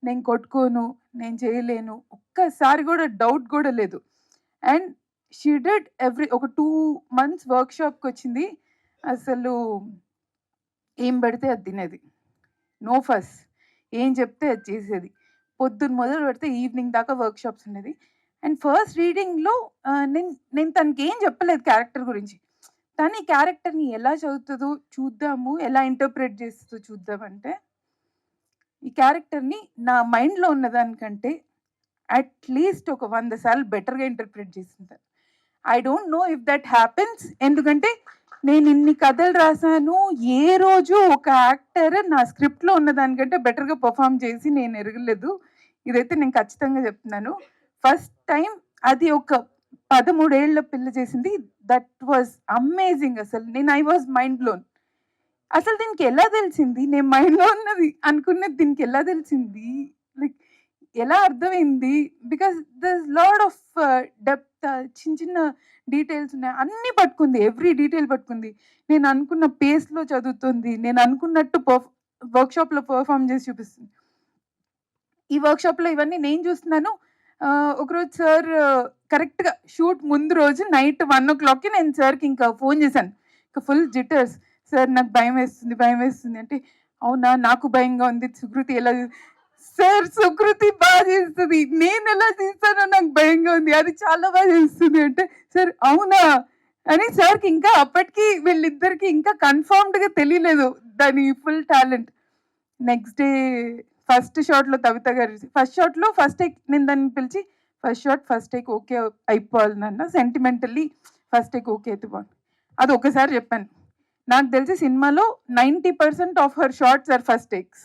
నేను కొట్టుకోను, నేను చేయలేను, ఒక్కసారి కూడా డౌట్ కూడా లేదు. అండ్ షీ డిడ్ ఒక 2 months వర్క్షాప్కి వచ్చింది. అసలు ఏం పడితే అది తినేది, నో ఫస్, ఏం చెప్తే అది చేసేది. పొద్దున్న మొదలు పెడితే ఈవినింగ్ దాకా వర్క్షాప్స్ ఉండేది. అండ్ ఫస్ట్ రీడింగ్లో నేను తనకి ఏం చెప్పలేదు క్యారెక్టర్ గురించి. తను ఈ క్యారెక్టర్ని ఎలా చదువుతుందో చూద్దాము, ఎలా ఇంటర్ప్రిట్ చేస్తుందో చూద్దామంటే, ఈ క్యారెక్టర్ని నా మైండ్లో ఉన్నదానికంటే అట్లీస్ట్ ఒక 100 సార్లు బెటర్గా ఇంటర్ప్రిట్ చేసింది. I don't no if that happens. ఎందుకంటే నేను ఇన్ని కథలు రాశాను, ఏ రోజు ఒక యాక్టర్ నా స్క్రిప్ట్లో ఉన్నదానికంటే బెటర్గా పర్ఫామ్ చేసి నేను ఎరగలేదు. ఇదైతే నేను ఖచ్చితంగా చెప్తున్నాను. ఫస్ట్ టైం అది ఒక 13 ఏళ్ల పిల్ల చేసింది. That was amazing. అసలు నేను ఐ వాజ్ మైండ్ బ్లోన్. అసలు దీనికి ఎలా తెలిసింది, నేను మైండ్లో ఉన్నది అనుకున్నది దీనికి ఎలా తెలిసింది, లైక్ ఎలా అర్థమైంది? Because there lot of depth, చిన్న చిన్న డీటెయిల్స్ ఉన్నాయి, అన్నీ పట్టుకుంది, ఎవ్రీ డీటెయిల్ పట్టుకుంది. నేను అనుకున్న పేస్లో చదువుతుంది, నేను అనుకున్నట్టు వర్క్షాప్లో పర్ఫామ్ చేసి చూపిస్తుంది. ఈ వర్క్షాప్లో ఇవన్నీ నేను చూస్తున్నాను. ఒకరోజు సార్ కరెక్ట్గా షూట్ ముందు రోజు నైట్ 1 o'clockకి నేను సార్కి ఇంకా ఫోన్ చేశాను. ఇంకా ఫుల్ జిటర్స్. సార్ నాకు భయం వేస్తుంది అంటే, అవునా నాకు భయంగా ఉంది, సుకృతి ఎలా సార్ సుకృతి బాగా చేస్తుంది, నేను ఎలా చేస్తానో నాకు భయంగా ఉంది, అది చాలా బాగా చేస్తుంది అంటే, సార్ అవునా అని సార్కి ఇంకా అప్పటికి వీళ్ళిద్దరికి ఇంకా కన్ఫర్మ్డ్గా తెలియలేదు దాని full talent. Next day first షాట్లో కవిత గారు ఫస్ట్ షాట్లో ఫస్ట్ టేక్ నేను దాన్ని పిలిచి ఫస్ట్ టేక్ ఓకే అయిపోవాలి నాన్న, సెంటిమెంటల్లీ ఫస్ట్ టేక్ ఓకే అయితే బాగుంది. అది ఒకసారి చెప్పాను. నాకు తెలిసి సినిమాలో 90% of her shots are first takes,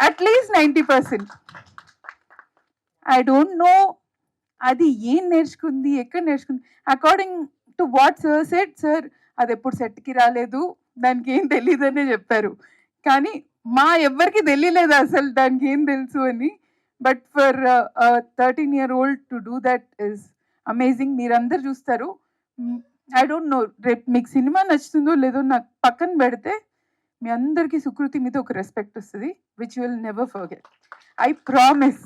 at least 90%. I don't know అది ఏం నేర్చుకుంది, ఎక్కడ నేర్చుకుంది. According to what sir said, sir అది ఎప్పుడు సెట్కి రాలేదు, దానికి ఏం తెలియదు అనే చెప్పారు. కానీ మా ఎవ్వరికి తెలియలేదు అసలు దానికి ఏం తెలుసు అని. But for 13-year-old to do that is amazing. మీరందరు చూస్తారు. ఐ డోంట్ నో రేపు మీకు సినిమా నచ్చుతుందో లేదో నాకు పక్కన పెడితే మీ అందరికీ సుకృతి మీద ఒక రెస్పెక్ట్ వస్తుంది, which will never forget. I promise.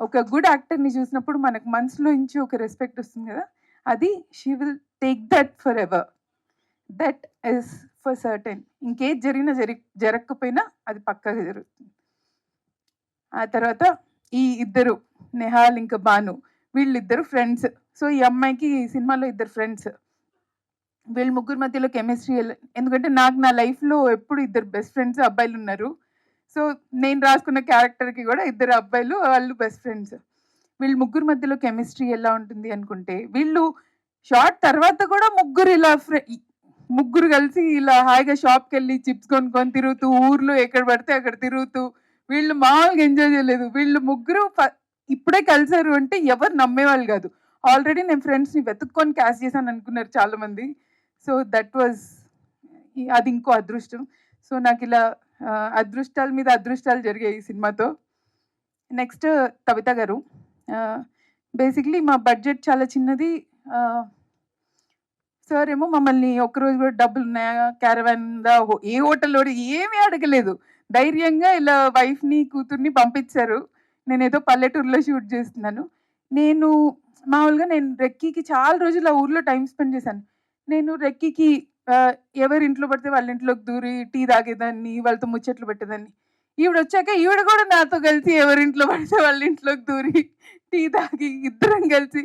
ఒక గుడ్ యాక్టర్ని చూసినప్పుడు మనకు మనసులో నుంచి ఒక రెస్పెక్ట్ వస్తుంది కదా, అది she will take that for ever. That is for certain. ఇంకేది జరిగినా జరగకపోయినా అది పక్కాగా జరుగుతుంది. ఆ తర్వాత ఈ ఇద్దరు నెహాల్ ఇంకా భాను, వీళ్ళిద్దరు ఫ్రెండ్స్. సో ఈ అమ్మాయికి సినిమాలో ఇద్దరు ఫ్రెండ్స్. వీళ్ళ ముగ్గురు మధ్యలో కెమిస్ట్రీ, ఎందుకంటే నాకు నా లైఫ్లో ఎప్పుడు ఇద్దరు బెస్ట్ ఫ్రెండ్స్ అబ్బాయిలు ఉన్నారు. సో నేను రాసుకున్న క్యారెక్టర్కి కూడా ఇద్దరు అబ్బాయిలు, వాళ్ళు బెస్ట్ ఫ్రెండ్స్. వీళ్ళ ముగ్గురు మధ్యలో కెమిస్ట్రీ ఎలా ఉంటుంది అనుకుంటే, వీళ్ళు షార్ట్ తర్వాత కూడా ముగ్గురు కలిసి ఇలా హాయిగా షాప్కి వెళ్ళి చిప్స్ కొనుక్కొని తిరుగుతూ, ఊర్లో ఎక్కడ పడితే అక్కడ తిరుగుతూ, వీళ్ళు మామూలుగా ఎంజాయ్ చేయలేదు. వీళ్ళు ముగ్గురు ఇప్పుడే కలిసారు అంటే ఎవరు నమ్మేవాళ్ళు కాదు. ఆల్రెడీ నేను ఫ్రెండ్స్ని వెతుక్కొని క్యాష్ చేశాను అనుకున్నారు చాలామంది. సో దట్ వాజ్, అది ఇంకో అదృష్టం. సో నాకు ఇలా అదృష్టాల మీద అదృష్టాలు జరిగాయి ఈ సినిమాతో. నెక్స్ట్ కవిత గారు. బేసిక్లీ మా బడ్జెట్ చాలా చిన్నది. సార్ ఏమో మమ్మల్ని ఒక్కరోజు కూడా డబ్బులు ఉన్నాయా, క్యారవాన్ ఉందా, ఏ హోటల్లో ఏమీ అడగలేదు. ధైర్యంగా ఇలా వైఫ్ని కూతుర్ని పంపించారు. నేను ఏదో పల్లెటూరులో షూట్ చేస్తున్నాను. నేను రెక్కీకి చాలా రోజులు ఆ ఊర్లో టైం స్పెండ్ చేశాను. నేను రెక్కీకి ఎవరి ఇంట్లో పడితే వాళ్ళ ఇంట్లోకి దూరి టీ తాగేదాన్ని, వాళ్ళతో ముచ్చట్లు పెట్టేదాన్ని. ఈవిడ వచ్చాక ఈవిడ కూడా నాతో కలిసి ఎవరింట్లో పడితే వాళ్ళ ఇంట్లోకి దూరి టీ తాగి ఇద్దరం కలిసి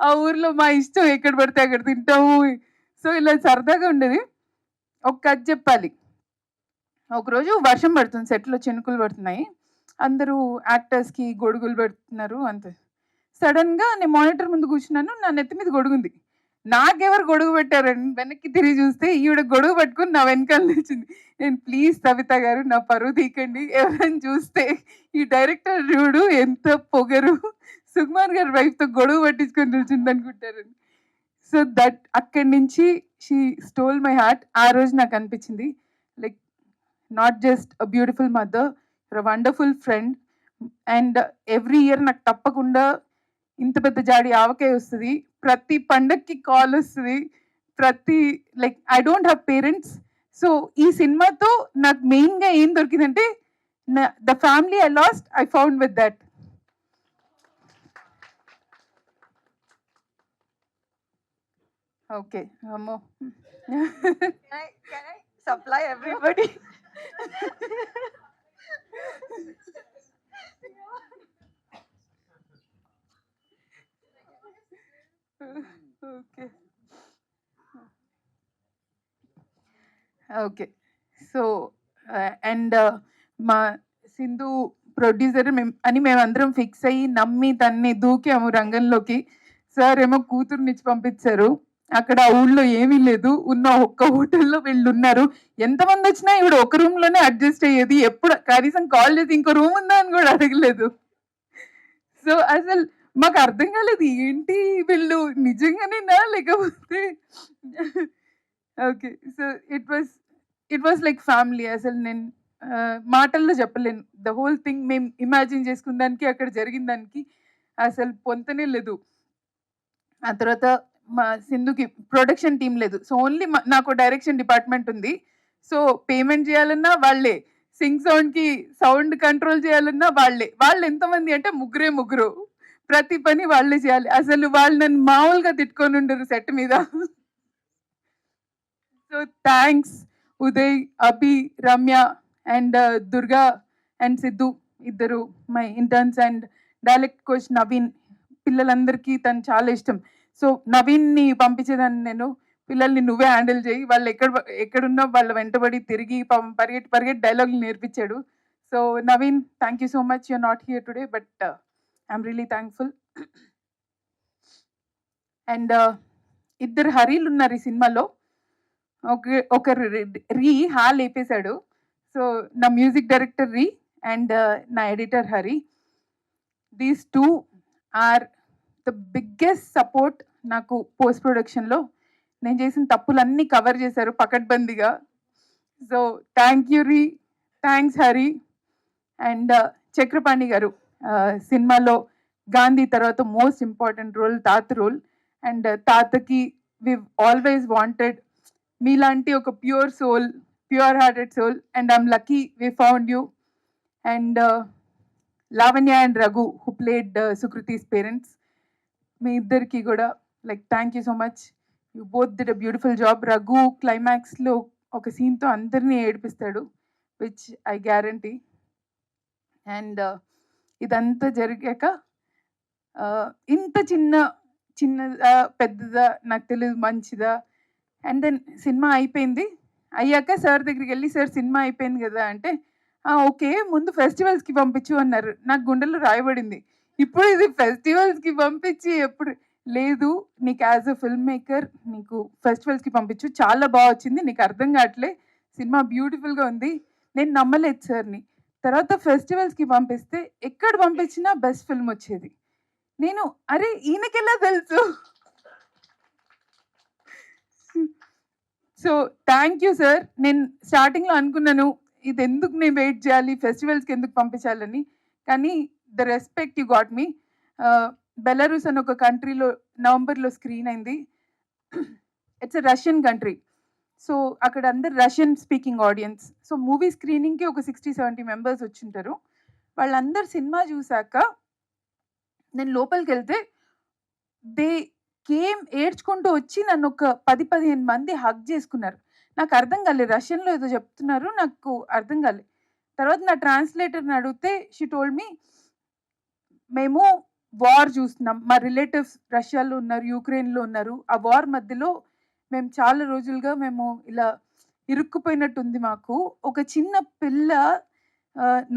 ఆ ఊర్లో మా ఇష్టం ఎక్కడ పడితే అక్కడ తింటాము. సో ఇలా సరదాగా ఉండేది. ఒక కథ చెప్పాలి. ఒకరోజు వర్షం పడుతుంది, సెట్లో చినుకులు పడుతున్నాయి, అందరూ యాక్టర్స్కి గొడుగులు పెడుతున్నారు అంతే. సడన్గా నేను మానిటర్ ముందు కూర్చున్నాను, నా నెత్తి మీద గొడుగుంది. నాకెవరు గొడుగు పెట్టారని వెనక్కి తిరిగి చూస్తే ఈవిడ గొడుగు పట్టుకుని నా వెనకాల నిలిచింది. నేను ప్లీజ్ కవిత గారు నా పరువు తీకండి, ఎవరైనా చూస్తే ఈ డైరెక్టర్ చూడు ఎంత పొగరు, సుకుమార్ గారి వైఫ్తో గొడుగు పట్టించుకొని నిలిచింది అనుకుంటారని. సో దట్ అక్కడి నుంచి షీ స్టోల్ మై హార్ట్. ఆ రోజు నాకు అనిపించింది like not just a beautiful mother, a wonderful friend. And every year నాకు తప్పకుండా ఇంత పెద్ద జాడి ఆవకాయ వస్తుంది, ప్రతి పండక్కి కాల్ వస్తుంది, like I don't have parents. So ఈ సినిమాతో నాకు మెయిన్గా ఏం దొరికిందంటే the family I lost I found with that. Okay అమ్మో. Can I supply everybody? Okay. Okay. So, and మా సింధు ప్రొడ్యూసర్ మేమందరం ఫిక్స్ అయ్యి, నమ్మి తన్ని దూకాము రంగంలోకి. సార్ ఏమో కూతుర్నిచ్చి పంపించారు. అక్కడ ఆ ఊళ్ళో ఏమీ లేదు. ఉన్న ఒక్క హోటల్‌లో వీళ్ళున్నారు. ఎంతమందొచ్చినా ఈవిడ ఒక రూమ్‌లోనే అడ్జస్ట్ అయ్యేది. ఎప్పుడు కనీసం కాల్ చేసి ఇంకో రూమ్ ఉందా అని గూడా అడగలేదు. సో, అసలు మాకు అర్థం కాలేదు. ఏంటి వీళ్ళు నిజంగానేనా లేకపోతే okay. So, it was like family. అసలు నేను మాటల్లో చెప్పలేను. ద హోల్ థింగ్ మేము ఇమాజిన్ చేసుకున్న దానికి, అక్కడ జరిగిన దానికి అసలు పొంతనే లేదు. ఆ తర్వాత మా సింధుకి ప్రొడక్షన్ టీమ్ లేదు. సో, ఓన్లీ నాకు డైరెక్షన్ డిపార్ట్మెంట్ ఉంది. సో, పేమెంట్ చేయాలన్నా వాళ్ళే. సింగ్ సౌండ్‌కి సౌండ్ కంట్రోల్ చేయాలన్నా వాళ్ళే. వాళ్ళు ఎంతమంది అంటే ముగ్గురు. ప్రతి పని వాళ్ళే చేయాలి. అసలు వాళ్ళు నన్ను మామూలుగా తిట్టుకొనుండరు సెట్ మీద. So, thanks Uday, Abhi, Ramya and Durga and Siddhu ఇద్దరు my interns and direct coach Naveen. పిల్లలందరికీ తను చాలా ఇష్టం. సో, నవీన్‌ని పంపించేదాన్ని నేను. పిల్లల్ని నువ్వే హ్యాండిల్ చేయి. వాళ్ళు ఎక్కడున్నా వాళ్ళ వెంటబడి తిరిగి పరిగెట్టి డైలాగులు నేర్పించాడు. So, Naveen, thank you so much. You are not here today but I'm really thankful. And ఇద్దరు హరీలు ఉన్నారు ఈ సినిమాలో. ఒకరు హాల్ లేపేశాడు. సో, నా మ్యూజిక్ డైరెక్టర్ రీ అండ్ నా editor Hari. These two are the biggest support నాకు పోస్ట్ ప్రొడక్షన్లో. నేను చేసిన తప్పులన్నీ కవర్ చేశారు పకడ్బందీగా. సో, థ్యాంక్ యూ రీ, థ్యాంక్స్ హరి. అండ్ చక్రపాణి గారు సినిమాలో గాంధీ తర్వాత మోస్ట్ ఇంపార్టెంట్ రోల్ తాత రోల్. అండ్ తాతకి వి ఆల్వేస్ వాంటెడ్ మీలాంటి ఒక pure soul, pure hearted soul. And I'm lucky we found you. And Lavanya and Raghu who played Sukruti's parents, మీ ఇద్దరికి కూడా like thank you so much. You both did a beautiful job. Raghu క్లైమాక్స్లో ఒక సీన్తో అందరినీ ఏడిపిస్తాడు, విచ్ ఐ గ్యారంటీ. అండ్ ఇదంతా జరిగాక ఇంత చిన్నదా పెద్దదా నాకు తెలియదు, మంచిదా. అండ్ దెన్ సినిమా అయిపోయింది. అయ్యాక సార్ దగ్గరికి వెళ్ళి, సార్ సినిమా అయిపోయింది కదా అంటే, ఓకే ముందు ఫెస్టివల్స్కి పంపించు అన్నారు. నాకు గుండెల్లో రాయబడింది. ఇప్పుడు ఇది ఫెస్టివల్స్కి పంపించి ఎప్పుడు లేదు, నీకు యాజ్ అ ఫిల్మ్ మేకర్ నీకు ఫెస్టివల్స్కి పంపించు, చాలా బాగా వచ్చింది, నీకు అర్థం కావట్లే, సినిమా బ్యూటిఫుల్గా ఉంది. నేను నమ్మలేదు సార్ని. తర్వాత ఫెస్టివల్స్కి పంపిస్తే ఎక్కడ పంపించినా బెస్ట్ ఫిల్మ్ వచ్చేది. నేను అరే ఈయనకెలా తెలుసు. So thank you sir. నేను స్టార్టింగ్లో అనుకున్నాను ఇది ఎందుకు నేను వెయిట్ చేయాలి, ఫెస్టివల్స్కి ఎందుకు పంపించాలని. కానీ the respect you got me. Belarus అని ఒక కంట్రీలో నవంబర్లో స్క్రీన్ అయింది. It's a Russian country. So అక్కడ అందరు Russian speaking audience. So movie స్క్రీనింగ్కి ఒక 60-70 మెంబర్స్ వచ్చింటారు. వాళ్ళందరు సినిమా చూసాక నేను లోపలికి వెళ్తే దే కేమ్ ఏడ్చుకుంటూ వచ్చి నన్ను ఒక 10-15 మంది హగ్ చేసుకున్నారు. నాకు అర్థం కాలేదు, రష్యన్లో ఏదో చెప్తున్నారు, నాకు అర్థం కాలేదు. తర్వాత నా ట్రాన్స్లేటర్ని అడిగితే షీ టోల్డ్ మీ, మేము వార్ చూస్తున్నాం, మా రిలేటివ్స్ రష్యాలో ఉన్నారు, యూక్రెయిన్లో ఉన్నారు, ఆ వార్ మధ్యలో మేము చాలా రోజులుగా మేము ఇలా ఇరుక్కుపోయినట్టుంది మాకు. ఒక చిన్న పిల్ల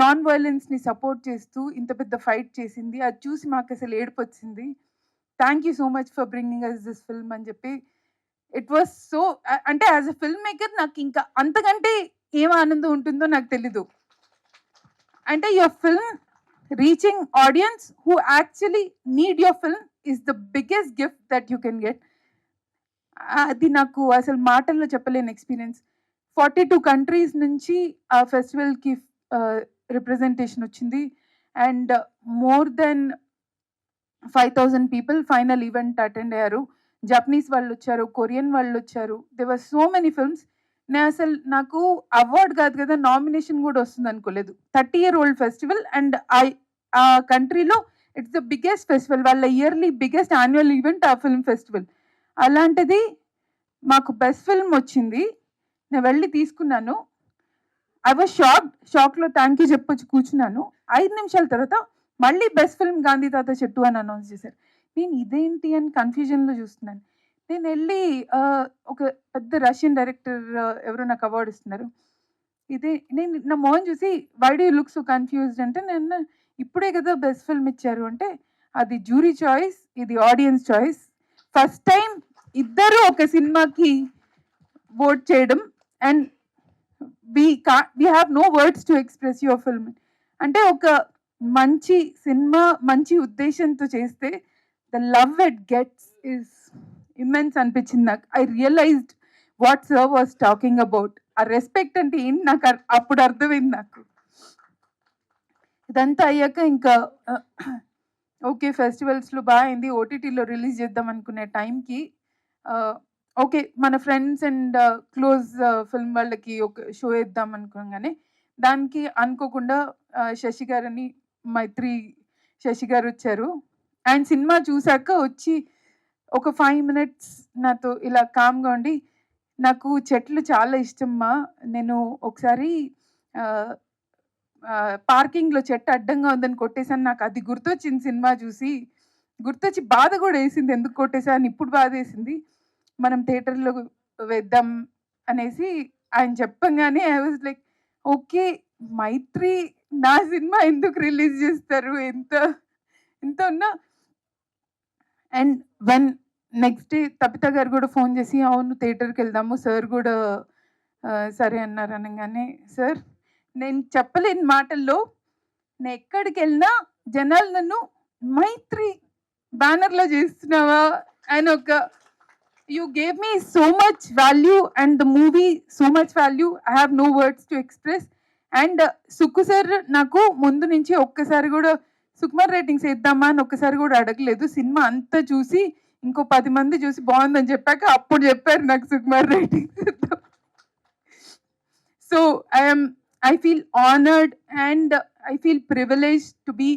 నాన్ వైలెన్స్ని సపోర్ట్ చేస్తూ ఇంత పెద్ద ఫైట్ చేసింది, అది చూసి మాకు అసలు ఏడుపు వచ్చింది. Thank you so much for bringing us this film అని చెప్పి. ఇట్ వాస్ సో, అంటే యాజ్ అ ఫిల్మ్ మేకర్ నాకు ఇంకా అంతకంటే ఏం ఆనందం ఉంటుందో నాకు తెలీదు. అంటే your film reaching audience who actually need your film is the biggest gift that you can get. అది నాకు అసలు మాటల్లో చెప్పలేని ఎక్స్పీరియన్స్. 42 కంట్రీస్ నుంచి ఆ ఫెస్టివల్కి రిప్రజెంటేషన్ వచ్చింది. And more than 5,000 people final event attend అయ్యారు. జపనీస్ వాళ్ళు వచ్చారు, కొరియన్ వాళ్ళు వచ్చారు. They were so many films. నేను అసలు నాకు అవార్డ్ కాదు కదా, నామినేషన్ కూడా వస్తుంది అనుకోలేదు. 30-year-old ఫెస్టివల్ అండ్ ఆ కంట్రీలో ఇట్స్ ద బిగ్గెస్ట్ ఫెస్టివల్, వాళ్ళ ఇయర్లీ బిగ్గెస్ట్ యాన్యువల్ ఈవెంట్ ఆ ఫిల్మ్ ఫెస్టివల్. అలాంటిది మాకు బెస్ట్ ఫిల్మ్ వచ్చింది. నేను వెళ్ళి తీసుకున్నాను. ఐ వాజ్ షాక్లో థ్యాంక్ యూ చెప్పొచ్చి కూర్చున్నాను. 5 నిమిషాల తర్వాత మళ్ళీ బెస్ట్ ఫిల్మ్ గాంధీ తాత చెట్టు అని అనౌన్స్ చేశారు. నేను ఇదేంటి అని కన్ఫ్యూజన్లో చూస్తున్నాను. నేను వెళ్ళి ఒక పెద్ద రష్యన్ డైరెక్టర్ ఎవరో నాకు అవార్డు ఇస్తున్నారు. నేను నా మొహం చూసి why do you look so confused అంటే, నేను ఇప్పుడే కదా బెస్ట్ ఫిల్మ్ ఇచ్చారు అంటే, అది జ్యూరీ చాయిస్, ఇది ఆడియన్స్ చాయిస్. ఫస్ట్ టైం ఇద్దరు ఒక సినిమాకి ఓట్ చేయడం, and we have no words to express your film. అంటే ఒక మంచి సినిమా మంచి ఉద్దేశంతో చేస్తే the love it gets is immense అనిపించింది నాకు. I realised what sir was talking about. ఆ రెస్పెక్ట్ అంటే ఏంటి నాకు అప్పుడు అర్థమైంది నాకు. ఇదంతా అయ్యాక ఇంకా ఓకే ఫెస్టివల్స్లో బాగా అయింది, ఓటీటీలో రిలీజ్ చేద్దాం అనుకునే టైంకి ఓకే మన ఫ్రెండ్స్ అండ్ క్లోజ్ ఫిల్మ్ వాళ్ళకి ఒక షో వేద్దాం అనుకోగానే దానికి అనుకోకుండా శశి గారని మైత్రి శశి గారు వచ్చారు. అండ్ సినిమా చూశాక వచ్చి ఒక 5 minutes నాతో ఇలా కామ్గా ఉండి, నాకు చెట్లు చాలా ఇష్టమ్మా, నేను ఒకసారి పార్కింగ్లో చెట్టు అడ్డంగా ఉందని కొట్టేశాను, నాకు అది గుర్తొచ్చింది సినిమా చూసి, గుర్తొచ్చి బాధ కూడా వేసింది ఎందుకు కొట్టేశాను, ఇప్పుడు బాధ వేసింది, మనం థియేటర్లో వేద్దాం అనేసి ఆయన చెప్పంగానే ఐ వాజ్ లైక్ ఓకే మైత్రి నా సినిమా ఎందుకు రిలీజ్ చేస్తారు, ఎంత ఉన్నా. అండ్ వన్ నెక్స్ట్ డే తపిత గారు కూడా ఫోన్ చేసి అవును థియేటర్కి వెళ్దాము సార్ కూడా సరే అన్నారు అనగానే, సార్ నేను చెప్పలేని మాటల్లో నేను ఎక్కడికి వెళ్ళినా జనాలు నన్ను మైత్రి బ్యానర్లో చేస్తున్నావా అని ఒక you gave me so much value and the movie so much value, I have no words to express. And Sukku sir నాకు ముందు నుంచి ఒక్కసారి కూడా సుకుమార్ రేటింగ్స్ వేద్దామా అని ఒక్కసారి కూడా అడగలేదు. సినిమా అంతా చూసి ఇంకో 10 మంది చూసి బాగుందని చెప్పాక అప్పుడు చెప్పారు నాకు Sukumar ratings. So I feel honored and I feel privileged to be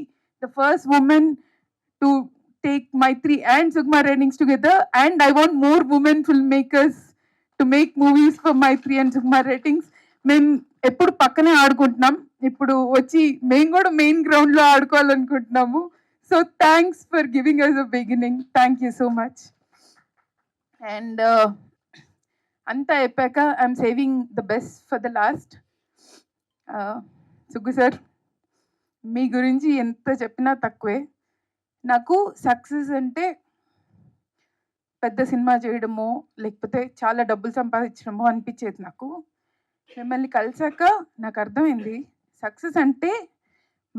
the first woman to take Maitri and Sukumar ratings together, and I want more women filmmakers to make movies for Maitri and Sukumar ratings. మేము ఎప్పుడు పక్కనే ఆడుకుంటున్నాం, ఇప్పుడు వచ్చి మేము కూడా main గ్రౌండ్లో ఆడుకోవాలనుకుంటున్నాము. So thanks for giving us a beginning, thank you so much. And అంతా అయిపోయాక I'm saving the best for the last. Suggu sir మీ గురించి ఎంత చెప్పినా తక్కువే. నాకు సక్సెస్ అంటే పెద్ద సినిమా చేయడమో లేకపోతే చాలా డబ్బులు సంపాదించడమో అనిపించేది. నాకు మిమ్మల్ని కలిసాక నాకు అర్థమైంది సక్సెస్ అంటే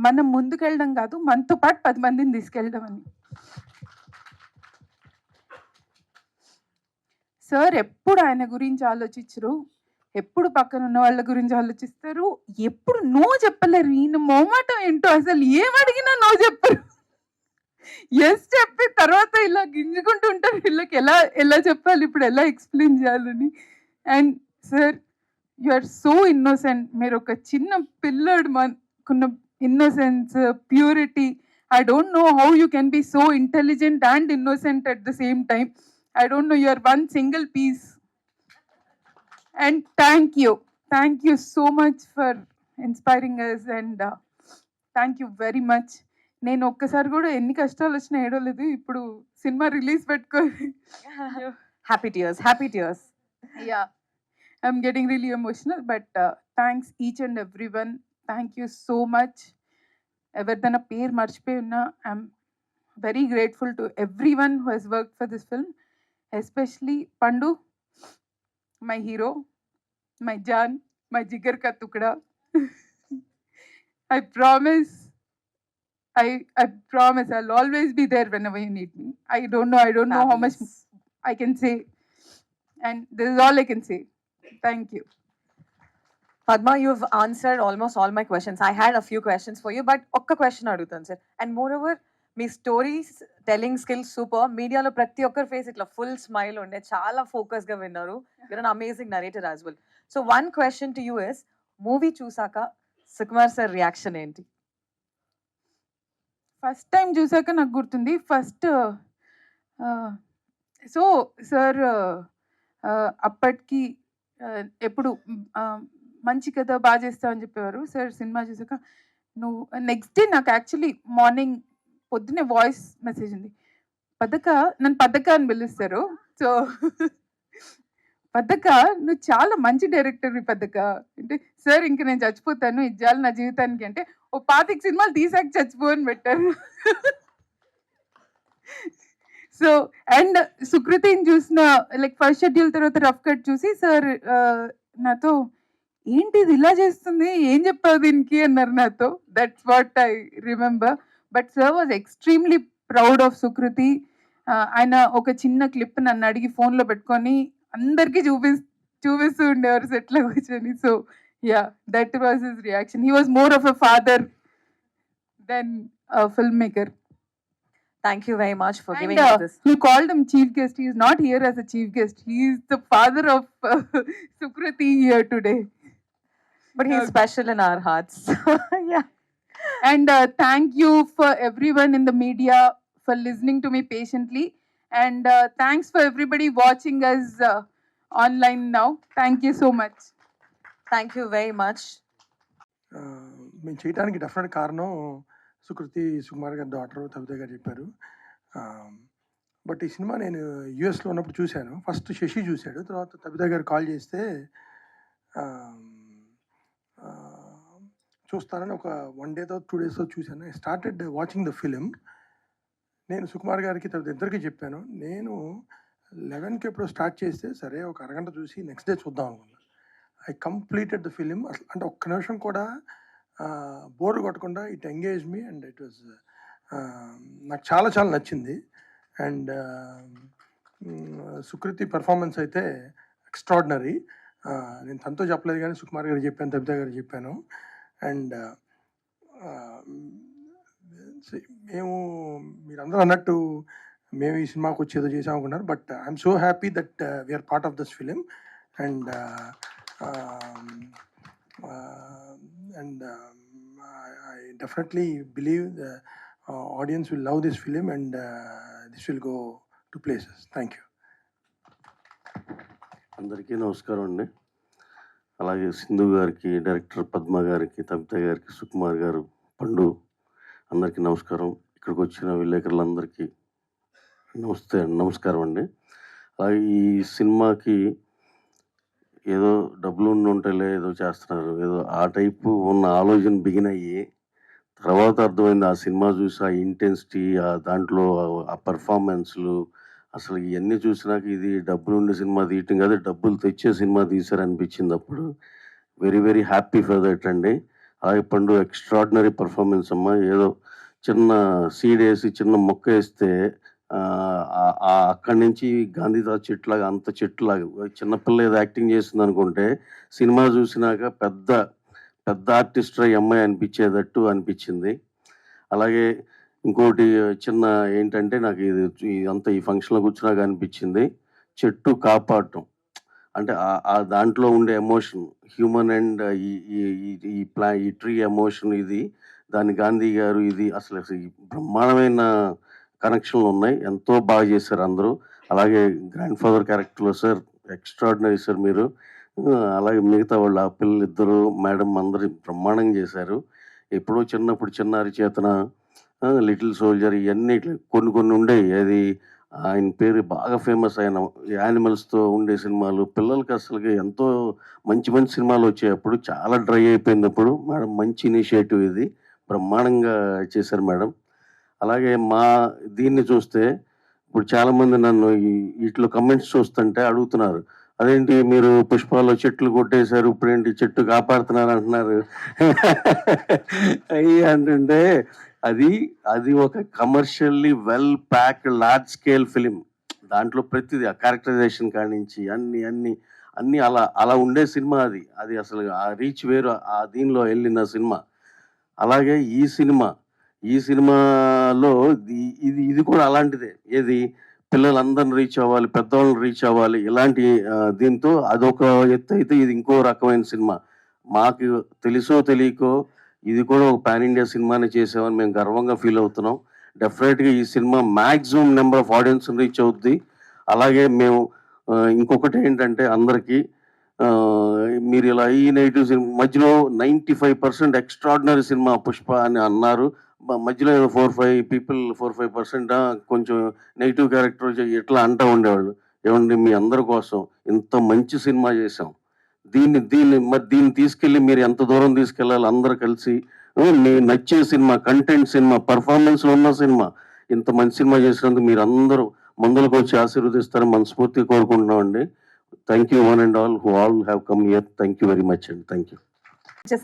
మనం ముందుకెళ్ళడం కాదు, మనతో పాటు 10 మందిని తీసుకెళ్ళడం అని. సార్ ఎప్పుడు ఆయన గురించి ఆలోచించరు, ఎప్పుడు పక్కన ఉన్న వాళ్ళ గురించి ఆలోచిస్తారు, ఎప్పుడు నో చెప్పలేరు. ఈయన మొహమాటం ఏంటో అసలు ఏం అడిగినా నో చెప్పరు, ఎస్ చెప్పి తర్వాత ఇలా గింజుకుంటూ ఉంటారు, వీళ్ళకి ఎలా చెప్పాలి, ఇప్పుడు ఎలా ఎక్స్ప్లెయిన్ చేయాలని. And sir you are so innocent. మీరు ఒక చిన్న పిల్లడు మనకున్న innocence, purity, I don't know how you can be so intelligent and innocent at the same time. I don't know, you are one single piece. And thank you so much for inspiring us, and thank you very much. నేను ఒక్కసారి కూడా ఎన్ని కష్టాలు వచ్చినా ఏడవలేదు, ఇప్పుడు cinema release పెట్టుకోవాలి. Happy tears. Yeah, I'm getting really emotional, but thanks each and everyone. Thank you so much. ఎవరిదైనా పేరు మర్చిపోయి ఉన్నా I'm very grateful to everyone who has work for this film, especially Pandu, my hero, my Jan, my jigar ka tukda. I promise I'll always be there whenever you need me. I don't know how much I can say, and this is all I can say. Thank you. Padma, you've answered almost all my questions. I had a few questions for you, but ఒక్క question అడుగుతాను sir. And more over me stories telling skills super. మీడియాలో ప్రతి ఒక్కరి face ఇట్లా full smile ఉండే, చాలా ఫోకస్గా విన్నారు. You're an amazing narrator as well. So one question to you is, movie చూసాక సుకుమార్ సార్ రియాక్షన్ ఏంటి? ఫస్ట్ టైం చూసాక నాకు గుర్తుంది, ఫస్ట్ సో సార్ అప్పటికి ఎప్పుడు మంచి కథ బాగా చేస్తావు అని చెప్పేవారు. సార్ సినిమా చూసాక నువ్వు నెక్స్ట్ డే నాకు యాక్చువల్లీ మార్నింగ్ పొద్దునే వాయిస్ మెసేజ్ ఉంది, పథక నన్ను పథక అని పిలుస్తారు. సో పథక నువ్వు చాలా మంచి డైరెక్టర్వి పథక అంటే, సార్ ఇంక నేను చచ్చిపోతాను ఇది చాలు నా జీవితానికి అంటే, ఓ 25 సినిమాలు తీసాక చచ్చిపో అని పెట్టారు. సో అండ్ సుకృతిని చూసిన లైక్ ఫస్ట్ షెడ్యూల్ తర్వాత రఫ్ కట్ చూసి సార్ నాతో ఏంటి ఇది ఇలా చేస్తుంది ఏం చెప్పావు దీనికి అన్నారు నాతో. That's what I remember. But sir was extremely proud of Sukruti. ఆయన ఒక చిన్న క్లిప్ నన్ను అడిగి ఫోన్లో పెట్టుకొని అందరికీ చూపిస్తూ ఉండేవారు సెట్లో కూర్చొని. So yeah that was his reaction. He was more of a father than film maker. Thank you very much for giving And us this. he called him chief guest. He is not here as a chief guest. He is the father of Sukriti here today. But he's special in our hearts. Yeah. And thank you for everyone in the media for listening to me patiently. And thanks for everybody watching us online now. Thank you so much. Thank you very much. మేము చేయడానికి definite కారణం సుకృతి సుకుమార్ గారి daughter Tabitha గారు చెప్పారు. But ఈ cinema నేను యూఎస్లో ఉన్నప్పుడు చూశాను. ఫస్ట్ శశి చూశాడు, తర్వాత తబిత గారు కాల్ చేస్తే చూస్తానని ఒక 1 డేతో 2 డేస్తో చూశాను. I started watching the film. నేను సుకుమార్ గారికి తబిత ఇద్దరికి చెప్పాను, నేను 11కి ఎప్పుడో స్టార్ట్ చేస్తే సరే ఒక అరగంట చూసి నెక్స్ట్ డే చూద్దాం అనుకున్నాను. I completed the film. అసలు అంటే ఒక్క నిమిషం కూడా బోర్ కొట్టకుండా it engage me and it was నాకు చాలా చాలా నచ్చింది. అండ్ సుకృతి పెర్ఫార్మెన్స్ అయితే ఎక్స్ట్రాడినరీ. నేను తనతో చెప్పలేదు కానీ సుకుమార్ గారు చెప్పాను, తబిత గారు చెప్పాను. అండ్ మేము మీరందరూ అన్నట్టు మేము ఈ సినిమాకి వచ్చి ఏదో చేసాం అనుకున్నారు. But I'm so happy that we're part of this film. And I definitely believe the audience will love this film and this will go to places. Thank you. అందరికీ నమస్కారం అండి. అలాగే సింధు గారికి, డైరెక్టర్ పద్మ గారికి, తబిత గారికి, సుకుమార్ గారు, పండు అందరికీ నమస్కారం. ఇక్కడికి వచ్చిన విలేకరులందరికీ నమస్కారం అండి. అలాగే ఈ సినిమాకి ఏదో డబ్బులు ఉంటేలే ఏదో చేస్తున్నారు, ఏదో ఆ టైపు ఉన్న ఆలోచన బిగిన్ అయ్యి తర్వాత అర్థమైంది. ఆ సినిమా చూసి ఆ ఇంటెన్సిటీ, ఆ దాంట్లో ఆ పర్ఫార్మెన్స్లు, అసలు ఇవన్నీ చూసినాక ఇది డబ్బులు ఉండే సినిమా తీయటం కాదు, డబ్బులు తెచ్చే సినిమా తీశారనిపించింది. అప్పుడు very very happy for that అండి. అలాగే పండు ఎక్స్ట్రాడినరీ పర్ఫార్మెన్స్ అమ్మ. ఏదో చిన్న సీడ్ వేసి చిన్న మొక్క వేస్తే అక్కడి నుంచి గాంధీతాత చెట్లాగా అంత చెట్లాగా చిన్నపిల్ల ఏదో యాక్టింగ్ చేస్తుంది అనుకుంటే సినిమా చూసినాక పెద్ద పెద్ద ఆర్టిస్ట్ ఈ అమ్మాయి అనిపించేటట్టు అనిపించింది. అలాగే ఇంకోటి చిన్న ఏంటంటే నాకు ఇదంతా ఈ ఫంక్షన్లో కూర్చున్నాక అనిపించింది, చెట్టు కాపాడటం అంటే ఆ దాంట్లో ఉండే ఎమోషన్, హ్యూమన్ అండ్ ఈ ట్రీ ఎమోషన్, ఇది దాన్ని గాంధీ గారు ఇది అసలు బ్రహ్మాండమైన కనెక్షన్లు ఉన్నాయి. ఎంతో బాగా చేశారు అందరూ. అలాగే గ్రాండ్ ఫాదర్ క్యారెక్టర్లో సార్ ఎక్స్ట్రాడినరీ సార్ మీరు. అలాగే మిగతా వాళ్ళు ఆ పిల్లలిద్దరు మేడం అందరూ బ్రహ్మాండంగా చేశారు. ఎప్పుడో చిన్నప్పుడు చిన్నారి చేతన, లిటిల్ సోల్జర్, ఇవన్నీ కొన్ని ఉండేవి. అది ఆయన పేరు బాగా ఫేమస్ అయిన యానిమల్స్తో ఉండే సినిమాలు పిల్లలకి అసలుకి ఎంతో మంచి మంచి సినిమాలు వచ్చాయి. అప్పుడు చాలా డ్రై అయిపోయినప్పుడు మేడం మంచి ఇనిషియేటివ్ ఇది, బ్రహ్మాండంగా చేశారు మేడం. అలాగే మా దీన్ని చూస్తే ఇప్పుడు చాలామంది నన్ను వీటిలో కమెంట్స్ చూస్తుంటే అడుగుతున్నారు, అదేంటి మీరు పుష్పాల్లో చెట్లు కొట్టేశారు, ఇప్పుడేంటి చెట్టు కాపాడుతున్నారు అంటున్నారు. అయ్యి అంటుంటే అది ఒక commercially well packed large scale film. దాంట్లో ప్రతిదీ ఆ క్యారెక్టరైజేషన్ కాడి నుంచి అన్నీ అలా ఉండే సినిమా. అది అసలు ఆ రీచ్ వేరు, ఆ దీనిలో వెళ్ళిన సినిమా. అలాగే ఈ సినిమాలో ఇది కూడా అలాంటిదే. ఏది పిల్లలందరిని రీచ్ అవ్వాలి, పెద్దవాళ్ళని రీచ్ అవ్వాలి, ఇలాంటి దీంతో అదొక ఎత్తు అయితే ఇది ఇంకో రకమైన సినిమా. మాకు తెలుసో తెలియకో ఇది కూడా ఒక పాన్ ఇండియా సినిమాని చేసామని మేము గర్వంగా ఫీల్ అవుతున్నాం. డెఫినెట్గా ఈ cinema maximum number of audience reach అవుద్ది. అలాగే మేము ఇంకొకటి ఏంటంటే అందరికీ మీరు ఇలా ఈ నెగిటివ్ సినిమా మధ్యలో 95% ఎక్స్ట్రాడినరీ సినిమా పుష్ప అని అన్నారు. మధ్యలో 4-5% కొంచెం నెగిటివ్ క్యారెక్టర్ ఇట్లా అంటూ ఉండేవాళ్ళు. ఏమండి మీ అందరి కోసం ఇంత మంచి సినిమా చేసాం, దీన్ని తీసుకెళ్ళి మీరు ఎంత దూరం తీసుకెళ్ళాలి అందరూ కలిసి, మీ నచ్చే సినిమా, కంటెంట్ సినిమా, పర్ఫార్మెన్స్లో ఉన్న సినిమా, ఇంత మంచి సినిమా చేసినందుకు మీరు అందరూ ముందుకు వచ్చి ఆశీర్వదిస్తారని మనస్ఫూర్తిగా కోరుకుంటున్నామండి. Thank you one and all who all have come here. Thank you very much అండి. Thank you.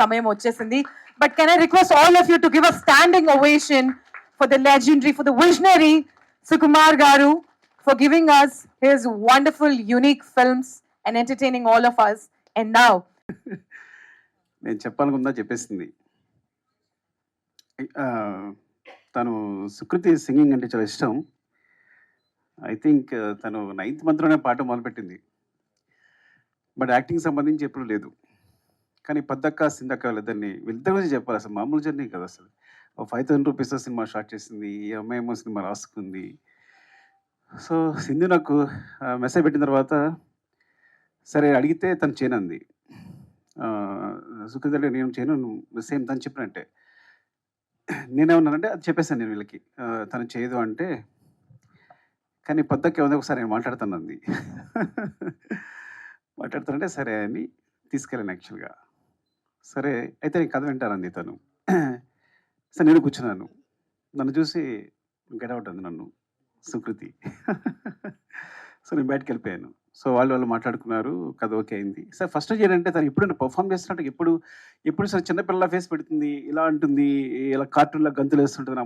సమయం వచ్చేసింది. But can I request all of you to give a standing ovation for the legendary, for the visionary Sukumar గారు, for giving us his wonderful, unique films and entertaining all of us. And now, నేను చెప్పాలనుకుందా చెప్పేసింది. తను Sukriti singing అంటే చాలా ఇష్టం. I think తను 9th monthలోనే పాట మొదలుపెట్టింది. బట్ యాక్టింగ్ సంబంధించి ఎప్పుడు లేదు. కానీ పద్దక్క సిందక్క వీళ్ళిద్దరి గురించి చెప్పాలి. అసలు మామూలు జర్నీ కదా. అసలు 5,000 రూపీస్తో సినిమా స్టార్ట్ చేసింది, ఈ అమ్మాయి ఏమో సినిమా రాసుకుంది. సో సింధు నాకు మెసేజ్ పెట్టిన తర్వాత సరే అడిగితే తను చేయనంది. సుకృతి అంటే నేను చేయను, సేమ్ తను చెప్పినట్టే. నేనేమన్నానంటే అది చెప్పేసాను నేను వీళ్ళకి, తను చేయదు అంటే. కానీ పొద్దుకే ఉంది ఒకసారి నేను మాట్లాడుతానంది. మాట్లాడుతానంటే సరే అని తీసుకెళ్ళాను యాక్చువల్గా. సరే అయితే నేను కథ వింటానంది తను. సరే నేను కూర్చున్నాను. నన్ను చూసి గెట్ అవుట్ అంది నన్ను సుకృతి. సో నేను బయటకు వెళ్ళిపోయాను. సో వాళ్ళు మాట్లాడుకున్నారు, కథ ఓకే అయింది. సార్ ఫస్ట్ ఏంటంటే తను ఎప్పుడు పర్ఫామ్ చేస్తున్నట్టు ఎప్పుడు సార్ చిన్నపిల్లల ఫేస్ పెడుతుంది, ఇలా అంటుంది, ఇలా కార్టూన్లో గంతులు వేస్తుంటుంది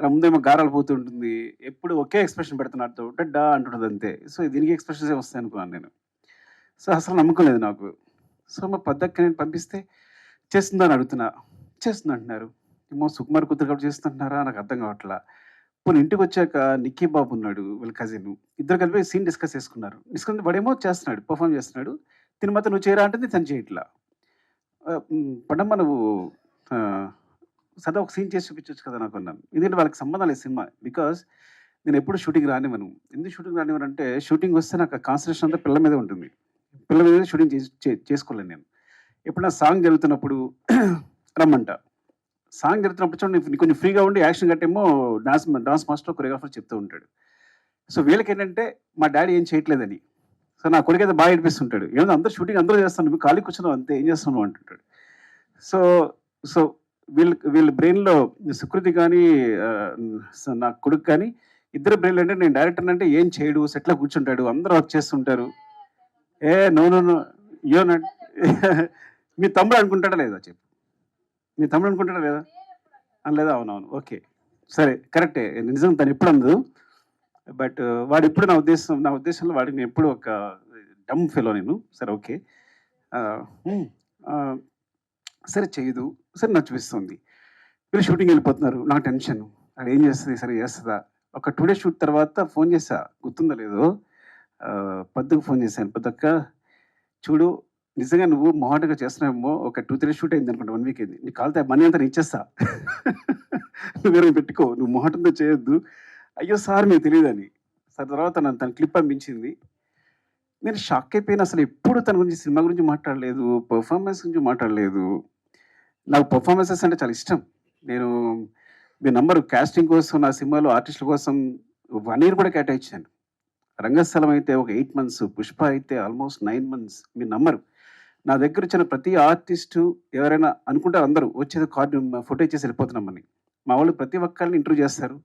నా ముందేమో గారాలు పోతుంటుంది, ఎప్పుడు ఒకే ఎక్స్ప్రెషన్ పెడుతున్నట్టు డడ్డా అంటుంటుంది అంతే. సో దీనికి ఎక్స్ప్రెషన్స్ వస్తాయి అనుకున్నాను నేను. సో అసలు నమ్మకం లేదు నాకు. సో మా పద్దక్క నేను పంపిస్తే చేస్తుందని అడుగుతున్నా, చేస్తుంది అంటున్నారు. ఏమో సుకుమార్ కూతురు కాబట్టి చేస్తుంటున్నారా నాకు అర్థం కావట్లా. పోనీ ఇంటికి వచ్చాక నిక్కీ బాబు ఉన్నాడు, వీళ్ళ కజిన్, ఇద్దరు కలిపి సీన్ డిస్కస్ చేసుకున్నారు. వాడేమో చేస్తున్నాడు, పర్ఫామ్ చేస్తున్నాడు. తిని మాత్రం నువ్వు చేయరా అంటే తను చేయట్లా. పడమ్మ నువ్వు సదా ఒక సీన్ చేసి చూపించవచ్చు కదా నాకు అన్నాను. ఎందుకంటే వాళ్ళకి సంబంధం లేదు సినిమా. బికాస్ నేను ఎప్పుడు షూటింగ్ రానివ్వను. ఎందుకు షూటింగ్ రానివ్వను అంటే షూటింగ్ వస్తే నాకు కాన్సన్ట్రేషన్ అంతా పిల్లల మీద ఉంటుంది. పిల్లల మీద షూటింగ్ చేసుకోలేను నేను. ఎప్పుడు నా సాంగ్ జరుగుతున్నప్పుడు రమ్మంట. సాంగ్ జరుగుతున్నప్పుడు చూడండి కొంచెం ఫ్రీగా ఉండి యాక్షన్ కట్టేమో డాన్స్ మాస్టర్ కొరియోగ్రాఫర్ చెప్తూ ఉంటాడు. సో వీళ్ళకి ఏంటంటే మా డాడీ ఏం చేయట్లేదని. సో నా కొడుకు అయితే బాగా ఏడిపిస్తుంటాడు. ఏమో అందరూ షూటింగ్ అందరూ చేస్తాను, నువ్వు ఖాళీ కూర్చున్నావు అంతే, ఏం చేస్తున్నావు అంటుంటాడు. సో సో వీళ్ళ బ్రెయిన్లో సుకృతి కానీ నా కొడుకు కానీ ఇద్దరు బ్రెయిన్లో అంటే నేను డైరెక్టర్ అంటే ఏం చేయడు, సెట్లో కూర్చుంటాడు, అందరూ వర్క్ చేస్తుంటారు. నో యోనండి. మీ తమ్ముడు అనుకుంటాడా లేదా చెప్పు, మీ తమ్ముడు అనుకుంటాడా లేదా లేదా? అవునవును ఓకే సరే కరెక్టే, నిజం తను ఎప్పుడు అందదు. బట్ వాడు ఎప్పుడు నా ఉద్దేశంలో వాడికి నేను ఎప్పుడు ఒక డమ్ ఫెలో నేను. సరే ఓకే సరే చేయదు, సరే నాకు చూపిస్తుంది. వీళ్ళు షూటింగ్ వెళ్ళిపోతున్నారు, నాకు టెన్షన్, అది ఏం చేస్తుంది, సరే చేస్తుందా. ఒక 2 days షూట్ తర్వాత ఫోన్ చేసా, గుర్తుందో లేదో, పద్దుకు ఫోన్ చేశాను. పద్దక్క చూడు నిజంగా నువ్వు మొహాటగా చేస్తున్నావేమో, ఒక 2-3 days షూట్ అయింది అనుకుంటా, 1 week అయింది, నీకు కాలితే మనీ అంతా ఇచ్చేస్తా, నువ్వు వేరే పెట్టుకో, నువ్వు మొహాటంతో చేయొద్దు. అయ్యో సార్ మీకు తెలియదని. సార్ తర్వాత తన క్లిప్ పంపించింది. నేను షాక్ అయిపోయిన. అసలు ఎప్పుడు తన గురించి సినిమా గురించి మాట్లాడలేదు, పర్ఫార్మెన్స్ గురించి మాట్లాడలేదు. నాకు పర్ఫార్మెన్సెస్ అంటే చాలా ఇష్టం. నేను మీ నంబరు కాస్టింగ్ కోసం నా సినిమాలో ఆర్టిస్టుల కోసం 1 year కూడా కేటాయించాను. రంగస్థలం అయితే ఒక 8 months, పుష్ప అయితే ఆల్మోస్ట్ 9 months. మీ నంబరు నా దగ్గర వచ్చిన ప్రతి ఆర్టిస్టు ఎవరైనా అనుకుంటారు, అందరూ వచ్చేది కార్డు ఫోటో ఇచ్చేసి వెళ్ళిపోతున్నామని. మా వాళ్ళు ప్రతి ఒక్కరిని ఇంటర్వ్యూ చేస్తారు,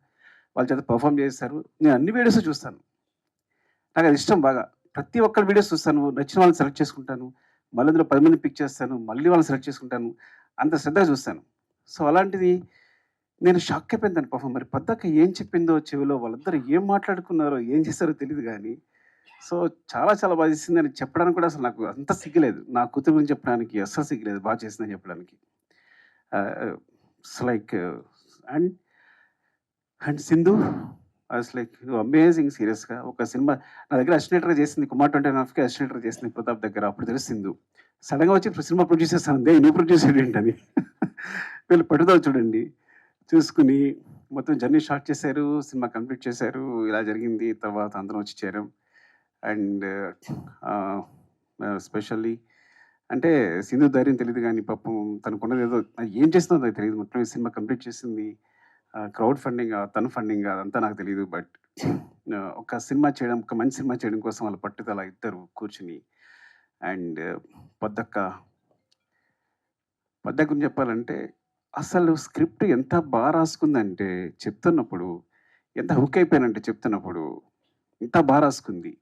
వాళ్ళ చేత పర్ఫామ్ చేస్తారు. నేను అన్ని వీడియోస్ చూస్తాను, నాకు అది ఇష్టం బాగా. ప్రతి ఒక్కరి వీడియోస్ చూస్తాను, నచ్చిన వాళ్ళని సెలెక్ట్ చేసుకుంటాను, మళ్ళీ అందులో 10 మంది పిక్ చేస్తాను, మళ్ళీ వాళ్ళని సెలెక్ట్ చేసుకుంటాను, అంత శ్రద్ధగా చూస్తాను. సో అలాంటిది నేను షాక్ అయిపోయింది దాని పర్ఫామ్. మరి పద్దక్క ఏం చెప్పిందో చెవిలో, వాళ్ళిద్దరు ఏం మాట్లాడుకున్నారో ఏం చేస్తారో తెలియదు కానీ సో చాలా చాలా బాగా చేసిందని చెప్పడానికి కూడా అసలు నాకు అంత సిగ్గులేదు. నా కూతురు గురించి చెప్పడానికి అస్సలు సిగ్గులేదు, బాగా చేసిందని చెప్పడానికి. It's like and Sindhu was like amazing. సీరియస్గా ఒక సినిమా నా దగ్గర అసిస్టెంటర్గా చేసింది, కుమార్ 29.5కి అసిస్టెంటర్గా చేసింది ప్రతాప్ దగ్గర. అప్పుడు తెలుసు సింధు. సడన్గా వచ్చి సినిమా ప్రొడ్యూస్ చేస్తాను, నువ్వు ప్రొడ్యూస్ ఏంటని. వీళ్ళు పట్టుదల చూడండి, చూసుకుని మొత్తం జర్నీ స్టార్ట్ చేశారు, సినిమా కంప్లీట్ చేశారు. ఇలా జరిగింది. తర్వాత అందరం వచ్చి చేరాం. అండ్ స్పెషల్లీ అంటే సింధు ధైర్యం తెలియదు కానీ పాపం తనకున్నది ఏదో ఏం చేస్తుందో నాకు తెలియదు. మొత్తం ఈ సినిమా కంప్లీట్ చేసింది క్రౌడ్ ఫండింగ్, తన ఫండింగ్ అదంతా నాకు తెలియదు. బట్ ఒక సినిమా చేయడం, ఒక మంచి సినిమా చేయడం కోసం వాళ్ళ పట్టుదల ఇద్దరు కూర్చుని. అండ్ పొద్దక్క గురించి చెప్పాలంటే అసలు స్క్రిప్ట్ ఎంత బాగా రాసుకుందంటే చెప్తున్నప్పుడు, ఎంత హుక్ అయిపోయానంటే చెప్తున్నప్పుడు ఎంత బాగా రాసుకుంది.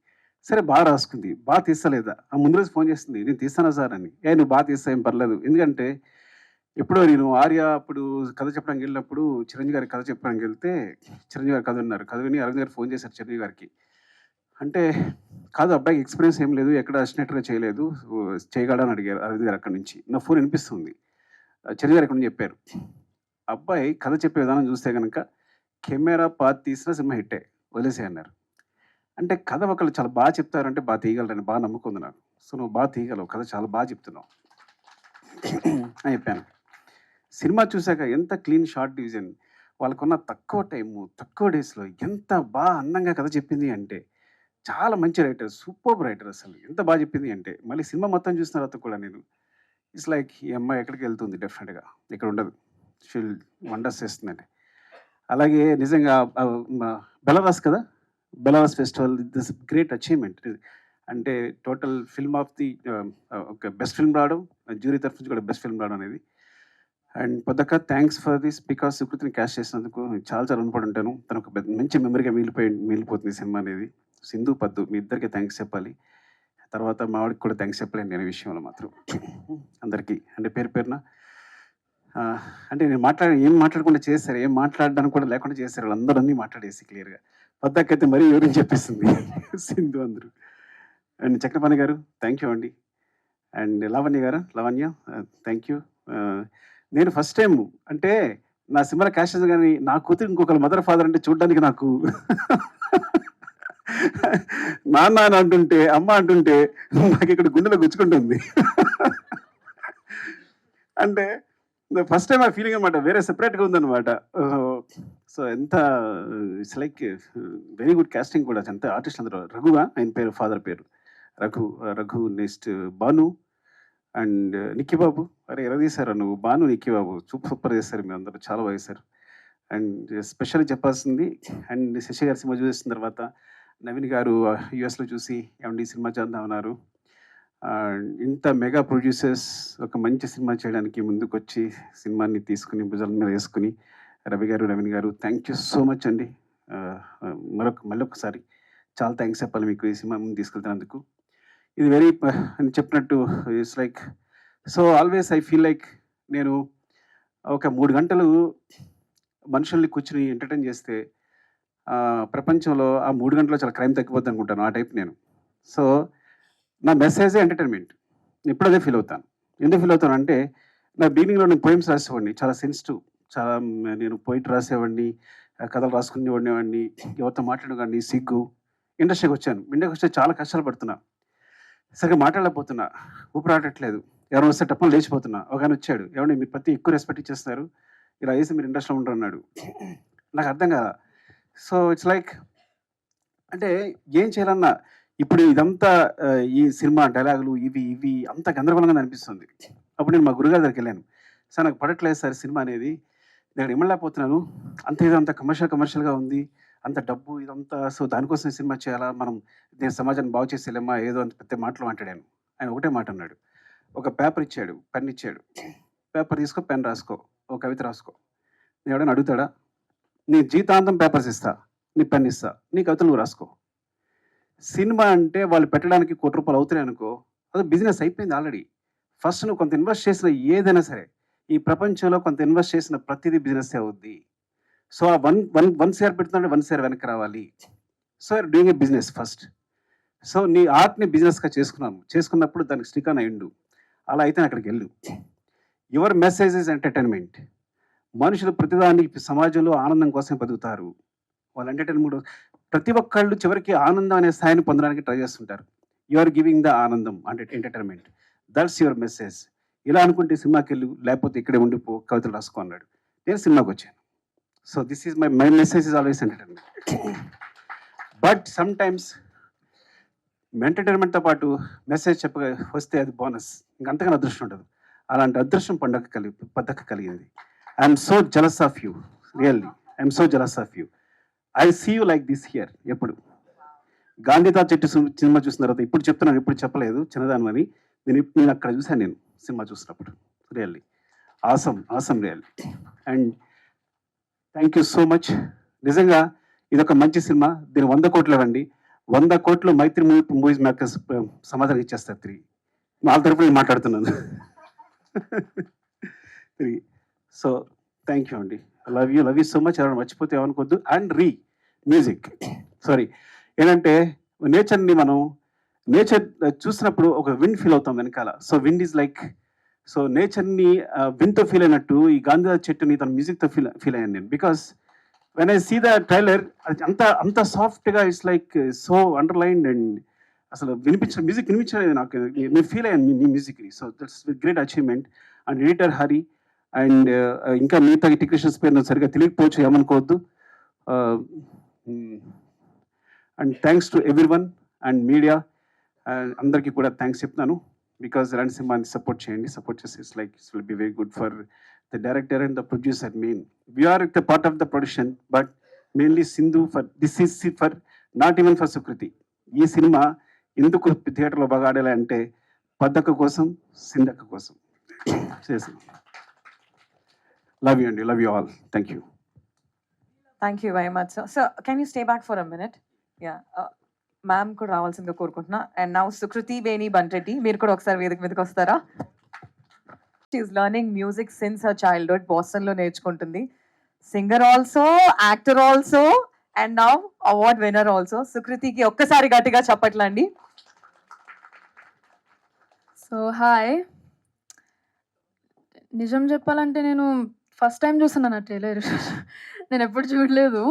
సరే బాగా రాసుకుంది, బాగా తీస్తలేదా? ముందు రోజు ఫోన్ చేస్తుంది, నేను తీస్తానా సార్ అని. నువ్వు బాగా తీస్తా ఏం పర్లేదు. ఎందుకంటే ఎప్పుడో నేను ఆర్య అప్పుడు కథ చెప్పడానికి వెళ్ళినప్పుడు చిరంజీవి గారికి కథ చెప్పడానికి వెళ్తే చిరంజీవి గారు కథ ఉన్నారు. కథ విని అరవింద్ గారు ఫోన్ చేశారు చిరంజీవి గారికి. అంటే కాదు అబ్బాయికి ఎక్స్పీరియన్స్ ఏం లేదు, ఎక్కడ అసినట్టుగా చేయలేదు, చేయగలడని అడిగారు అరవింద్ గారు. అక్కడి నుంచి నా ఫోన్ వినిపిస్తుంది. చిరంజీవి గారు ఇక్కడ నుంచి చెప్పారు, అబ్బాయి కథ చెప్పే విధానం చూస్తే కనుక కెమెరా పాత్ తీసిన సినిమా హిట్టే, వదిలేసే అన్నారు. అంటే కథ ఒకళ్ళు చాలా బాగా చెప్తారంటే బాగా తీయగలరని బాగా నమ్ముకుంది నాకు. సో నువ్వు బాగా తీయగలవు, కథ చాలా బాగా చెప్తున్నావు అని చెప్పాను. సినిమా చూశాక ఎంత క్లీన్ షార్ట్ డివిజన్, వాళ్ళకున్న తక్కువ టైము, తక్కువ డేస్లో ఎంత బాగా అందంగా కథ చెప్పింది అంటే చాలా మంచి రైటర్, సూపర్ రైటర్. అసలు ఎంత బాగా చెప్పింది అంటే మళ్ళీ సినిమా మొత్తం చూసిన తర్వాత కూడా నేను ఇట్స్ లైక్ ఈ అమ్మాయి ఎక్కడికి వెళ్తుంది, డెఫినెట్గా ఇక్కడ ఉండదు, షీల్ వండర్స్ చేస్తుందండి. అలాగే నిజంగా బెలరాస్ కదా, Belarus festival this great achievement. అంటే టోటల్ ఫిల్మ్ ఆఫ్ ది ఒక బెస్ట్ ఫిల్మ్ రావడం, జ్యూరీ తరఫు నుంచి కూడా బెస్ట్ ఫిల్మ్ రావడం అనేది. అండ్ పొద్దక్క థ్యాంక్స్ ఫర్ దిస్, బికాస్ సుకృతిని క్యాష్ చేసినందుకు చాలా చాలా రుణపడి ఉంటాను. తను ఒక మంచి మెమరీగా మిగిలిపోతుంది సినిమా అనేది. సింధు పద్దు మీ ఇద్దరికి థ్యాంక్స్ చెప్పాలి. తర్వాత మా వాడికి కూడా థ్యాంక్స్ చెప్పలేండి అనే విషయంలో మాత్రం అందరికీ. అంటే పేరు పేరున అంటే నేను ఏం మాట్లాడకుండా చేశారు, ఏం మాట్లాడడానికి కూడా లేకుండా చేశారు, వాళ్ళందరూ అన్నీ మాట్లాడేసి క్లియర్గా. పొద్దక్కైతే మరీ ఎవరిని చెప్పేస్తుంది సింధు అందరూ. అండ్ చక్రపాణి గారు థ్యాంక్ యూ అండి. And Lavanya thank you. నేను ఫస్ట్ టైం అంటే నా సినిమా క్యాష్ కానీ నా కూతురు ఇంకొకరు మదర్ ఫాదర్ అంటే చూడడానికి నాకు నాన్న అని అంటుంటే, అమ్మ అంటుంటే నాకు ఇక్కడ గుండెలో గుచ్చుకుంటుంది. అంటే ఫస్ట్ టైం ఆ ఫీలింగ్ అనమాట, వేరే సెపరేట్గా ఉందన్నమాట. సో ఎంత it's like very good casting కూడా. ఎంత ఆర్టిస్ట్ అందరూ. రఘుగా ఆయన పేరు, ఫాదర్ పేరు రఘు. నెక్స్ట్ భాను అండ్ నిక్కీ బాబు. అరే ఎలా తీశారు నువ్వు, భాను నిక్కీ బాబు సూపర్ చేస్తారు మీరు అందరూ, చాలా బాగా చేశారు. అండ్ స్పెషల్ చెప్పాల్సింది అండ్ శశి గారి సినిమా చూసిన తర్వాత నవీన్ గారు యుఎస్లో చూసి ఏమండి సినిమా చేద్దామన్నారు. ఇంత మెగా ప్రొడ్యూసర్స్ ఒక మంచి సినిమా చేయడానికి ముందుకు వచ్చి సినిమాని తీసుకుని భుజాల మీద వేసుకుని రవి గారు, నవీన్ గారు థ్యాంక్ యూ సో మచ్ అండి. మళ్ళొకసారి చాలా థ్యాంక్స్ చెప్పాలి మీకు ఈ సినిమా ముందు తీసుకెళ్తున్నందుకు. ఇది వెరీ అని చెప్పినట్టు it's like so always I feel like నేను ఒక 3 గంటలు మనుషుల్ని కూర్చుని ఎంటర్టైన్ చేస్తే ప్రపంచంలో ఆ 3 గంటల్లో చాలా క్రైమ్ తగ్గిపోద్ది అనుకుంటాను. ఆ టైప్ నేను. సో నా మెసేజే ఎంటర్టైన్మెంట్. ఇప్పుడు అదే ఫీల్ అవుతాను. ఎందుకు ఫీల్ అవుతాను అంటే నా బిగినింగ్లో నేను పోయిమ్స్ రాసేవాడిని, చాలా సెన్సిటివ్, చాలా నేను పోయిట్ రాసేవాడిని, కథలు రాసుకునేవాడిని, ఎవరితో మాట్లాడేవాడిని, సిగ్గు. ఇండస్ట్రీకి వచ్చాను. ఇండస్ట్రీకి వస్తే చాలా కష్టాలు పడుతున్నా, సరిగ్గా మాట్లాడలేకపోతున్నా, ఊపిరాడట్లేదు, ఎవరైనా వస్తే టప్పని లేచిపోతున్నా. ఒక ఆయన వచ్చాడు, ఎవరైనా మీరు ప్రతి ఎక్కువ రెస్పెక్ట్ ఇచ్చేస్తున్నారు, ఇలా వేసి మీరు ఇండస్ట్రీలో ఉండరు అన్నాడు. నాకు అర్థం కదా. సో ఇట్స్ లైక్ అంటే ఏం చేయాలన్నా ఇప్పుడు ఇదంతా ఈ సినిమా డైలాగులు ఇవి అంత గందరగోళంగా అనిపిస్తుంది. అప్పుడు నేను మా గురుగారి దగ్గరికి వెళ్ళాను. సార్ నాకు పడట్లేదు సార్ సినిమా అనేది, నేను ఇమ్మలేకపోతున్నాను, ఇదంతా కమర్షియల్గా ఉంది, అంత డబ్బు ఇదంతా, సో దానికోసం సినిమా చేయాలా, మనం నేను సమాజాన్ని బాగు చేసేలేమా, ఏదో అంత పెద్ద మాటలు మాట్లాడాను. ఆయన ఒకటే మాట అన్నాడు, ఒక పేపర్ ఇచ్చాడు, పెన్ ఇచ్చాడు, పేపర్ తీసుకో, పెన్ రాసుకో, ఒక కవిత రాసుకో. నేను ఎవడైనా అడుగుతాడా? నీ జీవితాంతం పేపర్స్ ఇస్తా, నీ పెన్ ఇస్తా, నీ కవితలు నువ్వు రాసుకో. సినిమా అంటే వాళ్ళు పెట్టడానికి ₹1 కోటి అవుతున్నాయి అనుకో, అది బిజినెస్ అయిపోయింది ఆల్రెడీ. ఫస్ట్ నువ్వు కొంత ఇన్వెస్ట్ చేసిన ఏదైనా సరే, ఈ ప్రపంచంలో కొంత ఇన్వెస్ట్ చేసిన ప్రతిదీ బిజినెస్ అవుద్ది. సో ఆ వన్ షేర్ పెడుతుందంటే 1 షేర్ వెనక్కి రావాలి. So you're doing a business first. So నీ ఆర్ట్ని బిజినెస్గా చేసుకున్నప్పుడు దానికి స్టిక్ ఆన్ అయ్యిండు. అలా అయితే అక్కడికి వెళ్ళు. Your message is entertainment. మనుషులు ప్రతిదానికి సమాజంలో ఆనందం కోసం బతుకుతారు. వాళ్ళు ఎంటర్టైన్మెంట్ ప్రతి ఒక్కళ్ళు చివరికి ఆనందం అనే స్థాయిని పొందడానికి ట్రై చేస్తుంటారు. యు ఆర్ గివింగ్ ద ఆనందం అంటే ఎంటర్టైన్మెంట్. That's your message. ఇలా అనుకుంటే సినిమాకి వెళ్ళు, లేకపోతే ఇక్కడే ఉండిపో, కవితలు రాసుకో అన్నాడు. నేను సినిమాకి వచ్చాను. So this is my message is always entertainment. But some times ఎంటర్టైన్మెంట్తో పాటు మెసేజ్ వస్తే అది బోనస్, ఇంకంతకన్నా అదృష్టం ఉండదు. అలాంటి అదృష్టం పద్దక కలిగింది. I'm so jealous of you, really I'm so jealous of you. I see you like this here. ఎప్పుడు గాంధీ తాత చెట్టు సినిమా చూసిన తర్వాత ఇప్పుడు చెప్తున్నాను, ఇప్పుడు చెప్పలేదు చిన్నదాని అని. నేను అక్కడ చూశాను, నేను సినిమా చూసినప్పుడు. Really awesome really. And thank you so much. నిజంగా ఇదొక మంచి సినిమా. దీని 100 కోట్లు ఇవ్వండి. 100 కోట్లు మైత్రి మూవీస్ మేకర్స్ సమాధానం ఇచ్చేస్తారు. 3 వాళ్ళ తరపున నేను మాట్లాడుతున్నాను. 3. సో థ్యాంక్ యూ అండి. Love you so much. ఎవరైనా మర్చిపోతే ఏమనుకోద్దు. అండ్ మ్యూజిక్ సారీ, ఏంటంటే నేచర్ చూసినప్పుడు ఒక విండ్ ఫీల్ అవుతాం వెనకాల. So wind is like, so నేచర్ని విండ్తో ఫీల్ అయినట్టు ఈ గాంధీ చెట్టుని తన మ్యూజిక్తో ఫీల్ అయ్యాను నేను. Because when I see the trailer, అది అంత సాఫ్ట్గా it's like so underlined. And అసలు మ్యూజిక్ వినిపించలేదు నాకు, నేను ఫీల్ అయ్యాను మీ మ్యూజిక్ని. So that's great achievement. And editor Hari and ఇంకా మిగతా టెక్నీషియన్స్ పేరు నాకు సరిగ్గా తెలియకపోవచ్చు, ఏమనుకోవద్దు. And thanks to everyone and media అందరికీ కూడా థ్యాంక్స్ చెప్తున్నాను. బికాజ్ ఇలాంటి సినిమాని సపోర్ట్ చేయండి. సపోర్ట్ చేసి it's like it's will be very good for the director and the producer. Main we are the part of the production, but mainly Sindhu for this is for not even for Sukruti. ఈ cinema ఎందుకు థియేటర్లో బాగా ఆడాలి అంటే పద్దక్క కోసం, సింధక్క కోసం చేసి. లవ్ యూ అండి, love you all. Thank you. Thank you very much. So can you stay back for a minute? Yeah, ma'am కూడా రావాల్సిందిగా కోరుకుంటున్నా. అండ్ నౌ సుకృతి వేణి బండ్రెడ్డి, మీరు కూడా ఒకసారి వేదిక మీదకి వస్తారా? She's learning music since her childhood. బోస్టన్లో నేర్చుకుంటుంది. Singer also, actor also, and now award winner also. సుకృతికి ఒక్కసారి గట్టిగా చెప్పట్లండి. సో హాయ్, నిజం చెప్పాలంటే నేను ఫస్ట్ టైం చూస్తున్నాను ఆ ట్రైలర్. నేను ఎప్పుడు చూడలేదు.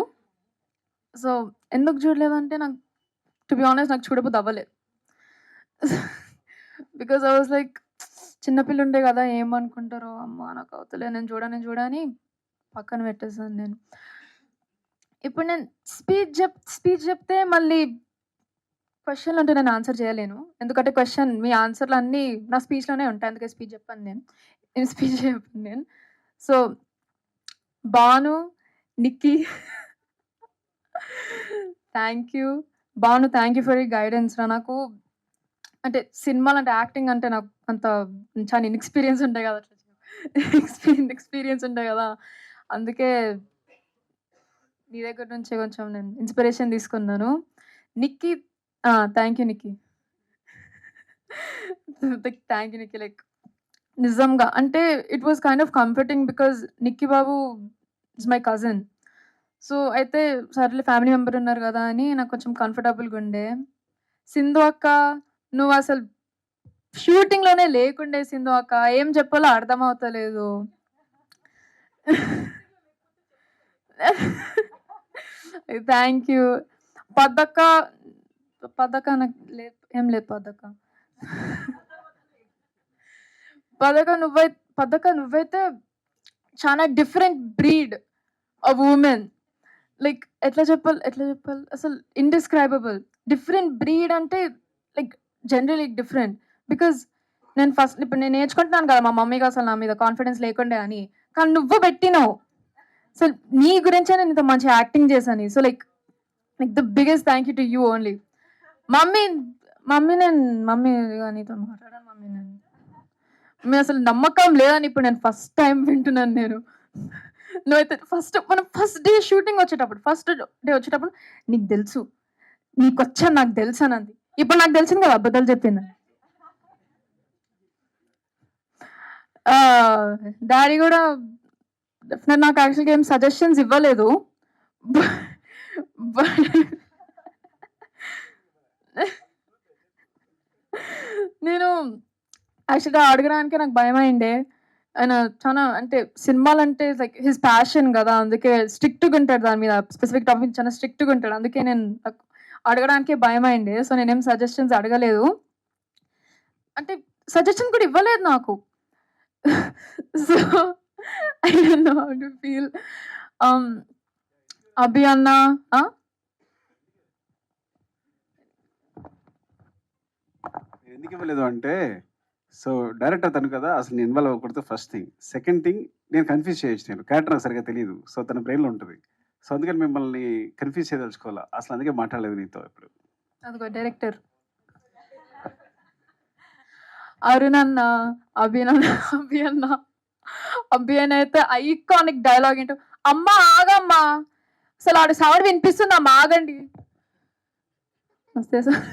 సో ఎందుకు చూడలేదు అంటే, నాకు టు బి ఆనెస్ట్ నాకు చూడబోద్దు అవ్వలేదు. బికాజ్ ఐ వాజ్ లైక్, చిన్నపిల్ల ఉండే కదా, ఏమనుకుంటారో అమ్మ నాకు అవుతలే, నేను చూడని పక్కన పెట్టేసాను నేను. ఇప్పుడు నేను స్పీచ్ చెప్తే మళ్ళీ క్వశ్చన్లు అంటే నేను ఆన్సర్ చేయలేను. ఎందుకంటే మీ ఆన్సర్లు అన్నీ నా స్పీచ్లోనే ఉంటాయి. అందుకే స్పీచ్ చెప్పాను నేను స్పీచ్ చెప్పాను నేను. So Bhanu, Nikki, thank you. Bhanu, thank you for ఈ గైడెన్స్. నాకు అంటే సినిమాలు అంటే యాక్టింగ్ అంటే నాకు అంత చాలా ఇన్ఎక్స్పీరియన్స్ ఉంటాయి కదా, ఎక్స్పీరియన్స్ ఉంటాయి కదా. అందుకే నీ దగ్గర నుంచి కొంచెం నేను ఇన్స్పిరేషన్ తీసుకున్నాను. Nikki, thank you Nikki. Thank you Nikki. Like నిజంగా అంటే it was kind of comforting because Nikki Babu is my cousin. So అయితే సర్లే ఫ్యామిలీ మెంబర్ ఉన్నారు కదా అని నాకు కొంచెం కంఫర్టబుల్గా ఉండే. సింధు అక్క, నువ్వు అసలు షూటింగ్లోనే లేకుండే. సింధు అక్క ఏం చెప్పాలో అర్థం అవుతలేదు. Thank you. పద్దక్క నాకు ఏం లేదు. పద్దక్క నువ్వైతే చాలా different breed of women. Like ఎట్లా చెప్పాలి అసలు ఇండిస్క్రైబుల్. డిఫరెంట్ బ్రీడ్ అంటే లైక్ జనరలీ డిఫరెంట్. బికాజ్ ఇప్పుడు నేను నేర్చుకుంటున్నాను కదా, మా మమ్మీకి అసలు నా మీద కాన్ఫిడెన్స్ లేకుండే అని, కానీ నువ్వు పెట్టినావు. సో నీ గురించే నేను ఇంత మంచి యాక్టింగ్ చేశాను. So like the biggest thank you to you only. Mummy నీతో మాట్లాడాను. మమ్మీ అసలు నమ్మకం లేదని ఇప్పుడు నేను ఫస్ట్ టైం వింటున్నాను నేను. నువ్వైతే మనం ఫస్ట్ డే వచ్చేటప్పుడు నీకు తెలుసు, నీకు వచ్చా నాకు తెలుసు అని అంది. ఇప్పుడు నాకు తెలిసింది కదా అబద్ధాలు చెప్పింది. డాడీ కూడా నాకు యాక్చువల్గా ఏం సజెషన్స్ ఇవ్వలేదు. నేను యాక్చువల్గా అడగడానికి నాకు భయం అయిండే. ఆయన చాలా అంటే సినిమాలు అంటే లైక్ హిస్ ప్యాషన్ కదా, అందుకే స్ట్రిక్ట్గా ఉంటాడు దాని మీద. స్పెసిఫిక్ టాపిక్ చాలా స్ట్రిక్ట్గా ఉంటాడు. అందుకే నేను అడగడానికి భయం అయిండే. సో నేనేం సజెషన్స్ అడగలేదు, అంటే సజెషన్ కూడా ఇవ్వలేదు నాకు. So I don't know how to feel. Abhi అన్న, ఎందుకు ఇవ్వలేదు అంటే, సో డైరెక్టర్ తను కదా, అసలు నేను ఇన్వాల్వ్ అవ్వకూడదు ఫస్ట్ థింగ్. సెకండ్ థింగ్, నేను కన్ఫ్యూజ్ చేయొచ్చు, నేను క్యారెక్టర్ నాకు సరిగ్గా తెలియదు, సో తన బ్రెయిన్లో ఉంటుంది. సో అందుకని మిమ్మల్ని కన్ఫ్యూజ్ చేయదలుచుకోవాలా, అసలు అందుకే మాట్లాడలేదు నీతో ఇప్పుడు. అదిగో డైరెక్టర్ అరుణ్ అన్న, అభి అన్న అయితే ఐకానిక్ డైలాగ్ ఏంటో, అమ్మ ఆగమ్మా, అసలు ఆడ సౌండ్ వినిపిస్తుందమ్మా ఆగండి. వస్తే సార్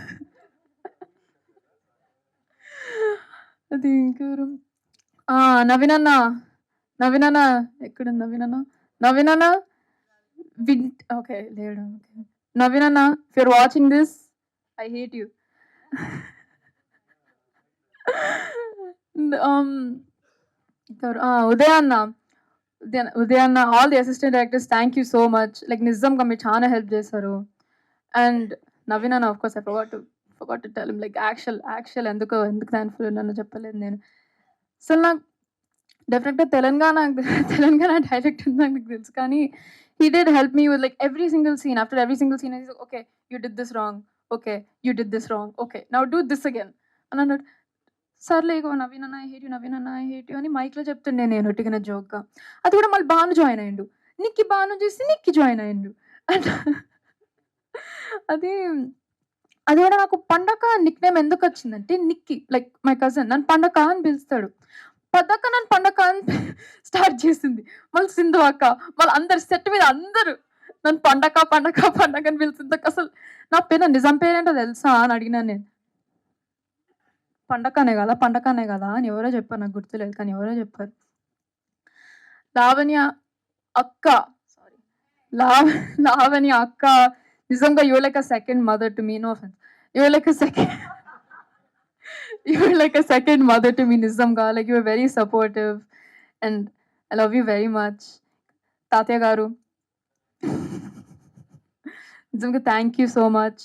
అది ఇంకెవరు, నవీన్ అన్న ఎక్కడ నవీన్ అన్న ఓకే లేడు. నవీన్ అన్న, if you're watching this, I hate you. Uday అన్న, all the assistant directors, thank you so much. Like నిజంగా మీరు చాలా హెల్ప్ చేశారు. అండ్ నవీన్ అన్న, of course I forgot to tell him, like actual ఎందుకు థ్యాంక్ఫుల్ నన్ను చెప్పలేదు నేను. అసలు నాకు డెఫినెట్గా తెలంగాణ డైలెక్ట్ ఉందని నాకు తెలుసు, కానీ he did help me with like every single scene. After every single scene, he's like, okay, you did this wrong. Okay, you did this wrong. Okay, now do this again. And I'm like, సర్లే ఇగో నవీన్ అన్న I hate you అని మైక్లో చెప్తుండే నేను ఒట్టిగా జోక్గా. అది కూడా మళ్ళీ బాను జాయిన్ అయ్యిండు, బాను చూసి నిక్కి జాయిన్ అయ్యిండు. అండ్ అది కూడా నాకు పండగ నిక్ నేమ్ ఎందుకు వచ్చిందంటే, నిక్కి లైక్ మై కజిన్ నన్ను పండగ అని పిలుస్తాడు, పద్దక్క నన్ను పండగ అని స్టార్ట్ చేసింది. మళ్ళీ సింధు అక్క, మళ్ళీ అందరు సెట్ మీద అందరూ నన్ను పండగ అని పిలిచింది. అసలు నా పేరు నిజం పేరేంటో తెలుసా అని అడిగినాను నేను. పండగనే కదా అని ఎవరో చెప్పారు, నాకు గుర్తులేదు కానీ ఎవరో చెప్పారు. లావణ్య అక్క నిజంగా you like a second mother to me. No offence, you like a second mother to me, నిజంగా. Like you were very supportive and I love you very much. తాతయ్య గారు నిజంగా thank you so much.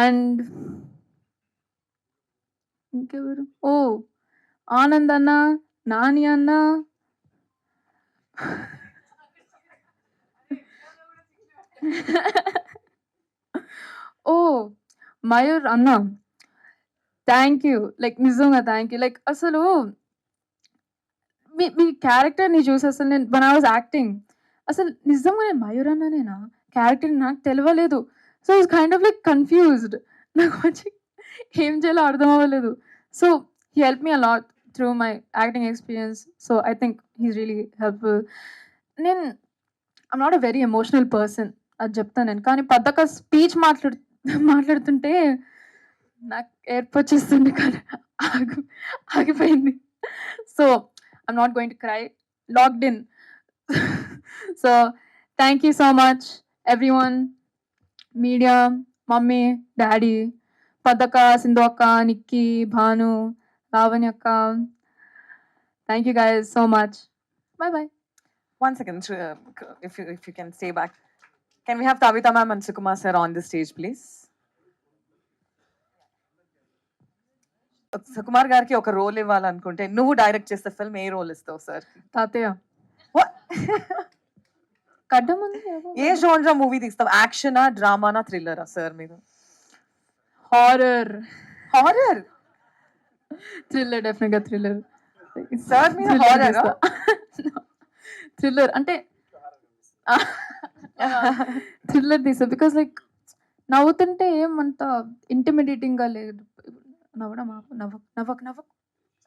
And ఇంకెవరు, ఆనంద్ అన్న, నాని అన్న, మయూర్ అన్న, thank you. Like నిజంగా thank you. Like అసలు మీ క్యారెక్టర్ని చూసి అసలు నేను వన్ ఐ వాజ్ యాక్టింగ్, అసలు నిజంగా నేను మయూర్ అన్ననేనా క్యారెక్టర్ నాకు తెలియలేదు. So it's kind of like confused, నాకు వచ్చి ఏం చేయాలో అర్థం అవ్వలేదు. So he help me a lot through my acting experience. So I think he's really helpful. I'm not a very emotional person, అది చెప్తాను నేను. కానీ పద్దక స్పీచ్ మాట్లాడుతుంటే నాకు ఏర్పు వచ్చేస్తుంది, కానీ ఆగిపోయింది. So I'm not going to cry, locked in. So thank you so much everyone, media, mummy, daddy, పద్దక, సింధు అక్క, నిక్కీ, భాను, లావణ్య అక్క, thank you guys so much. Bye. 1 second, if you can stay back. Can we have Tavita ma'am and Sukumar sir on the stage, please? Sukumar గారికి ఒక role ఇవ్వాలనుకుంటే, నువ్వు direct చేసే film ఏ role ఇస్తావు sir? తాతయ్య. కడ్డం ఉంది. ఏ జోన్రా మూవీ తీస్తావు? యాక్షనా, డ్రామానా, థ్రిల్లరా సార్ మీరు? హారర్. థ్రిల్లర్, డెఫినెట్ గా థ్రిల్లర్ సార్. మీరు హారర్? థ్రిల్లర్ అంటే థ్రిల్లర్ తీసా, బికాస్ లైక్ నవ్వుతుంటే ఏమంత ఇంటిమిడేటింగ్ గా లేదు. నవ్వకు.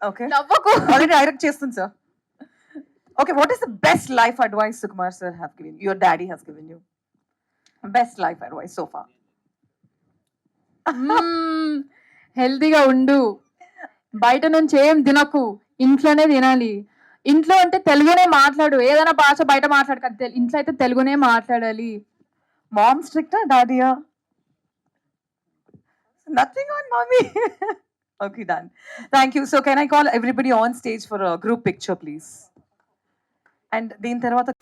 ఓకే, ఆల్రెడీ డైరెక్ట్ చేస్తుంది sir. Okay, what is the best life advice Sukumar sir have given you, your daddy has given you? Best life advice so far? హెల్తీగా ఉండు, బయట నుంచి ఏం తినకు, ఇంట్లోనే తినాలి. ఇంట్లో అంటే తెలుగునే మాట్లాడు, ఏదైనా భాష బయట మాట్లాడక, ఇంట్లో అయితే తెలుగునే మాట్లాడాలి. Ma'am స్ట్రిక్టా, డాడీయా? Nothing on mommy. Okay, done. Thank you. So can I call everybody on stage for a group picture, please? And din tarvata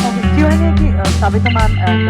okay, Q&A ki Savita ma'am and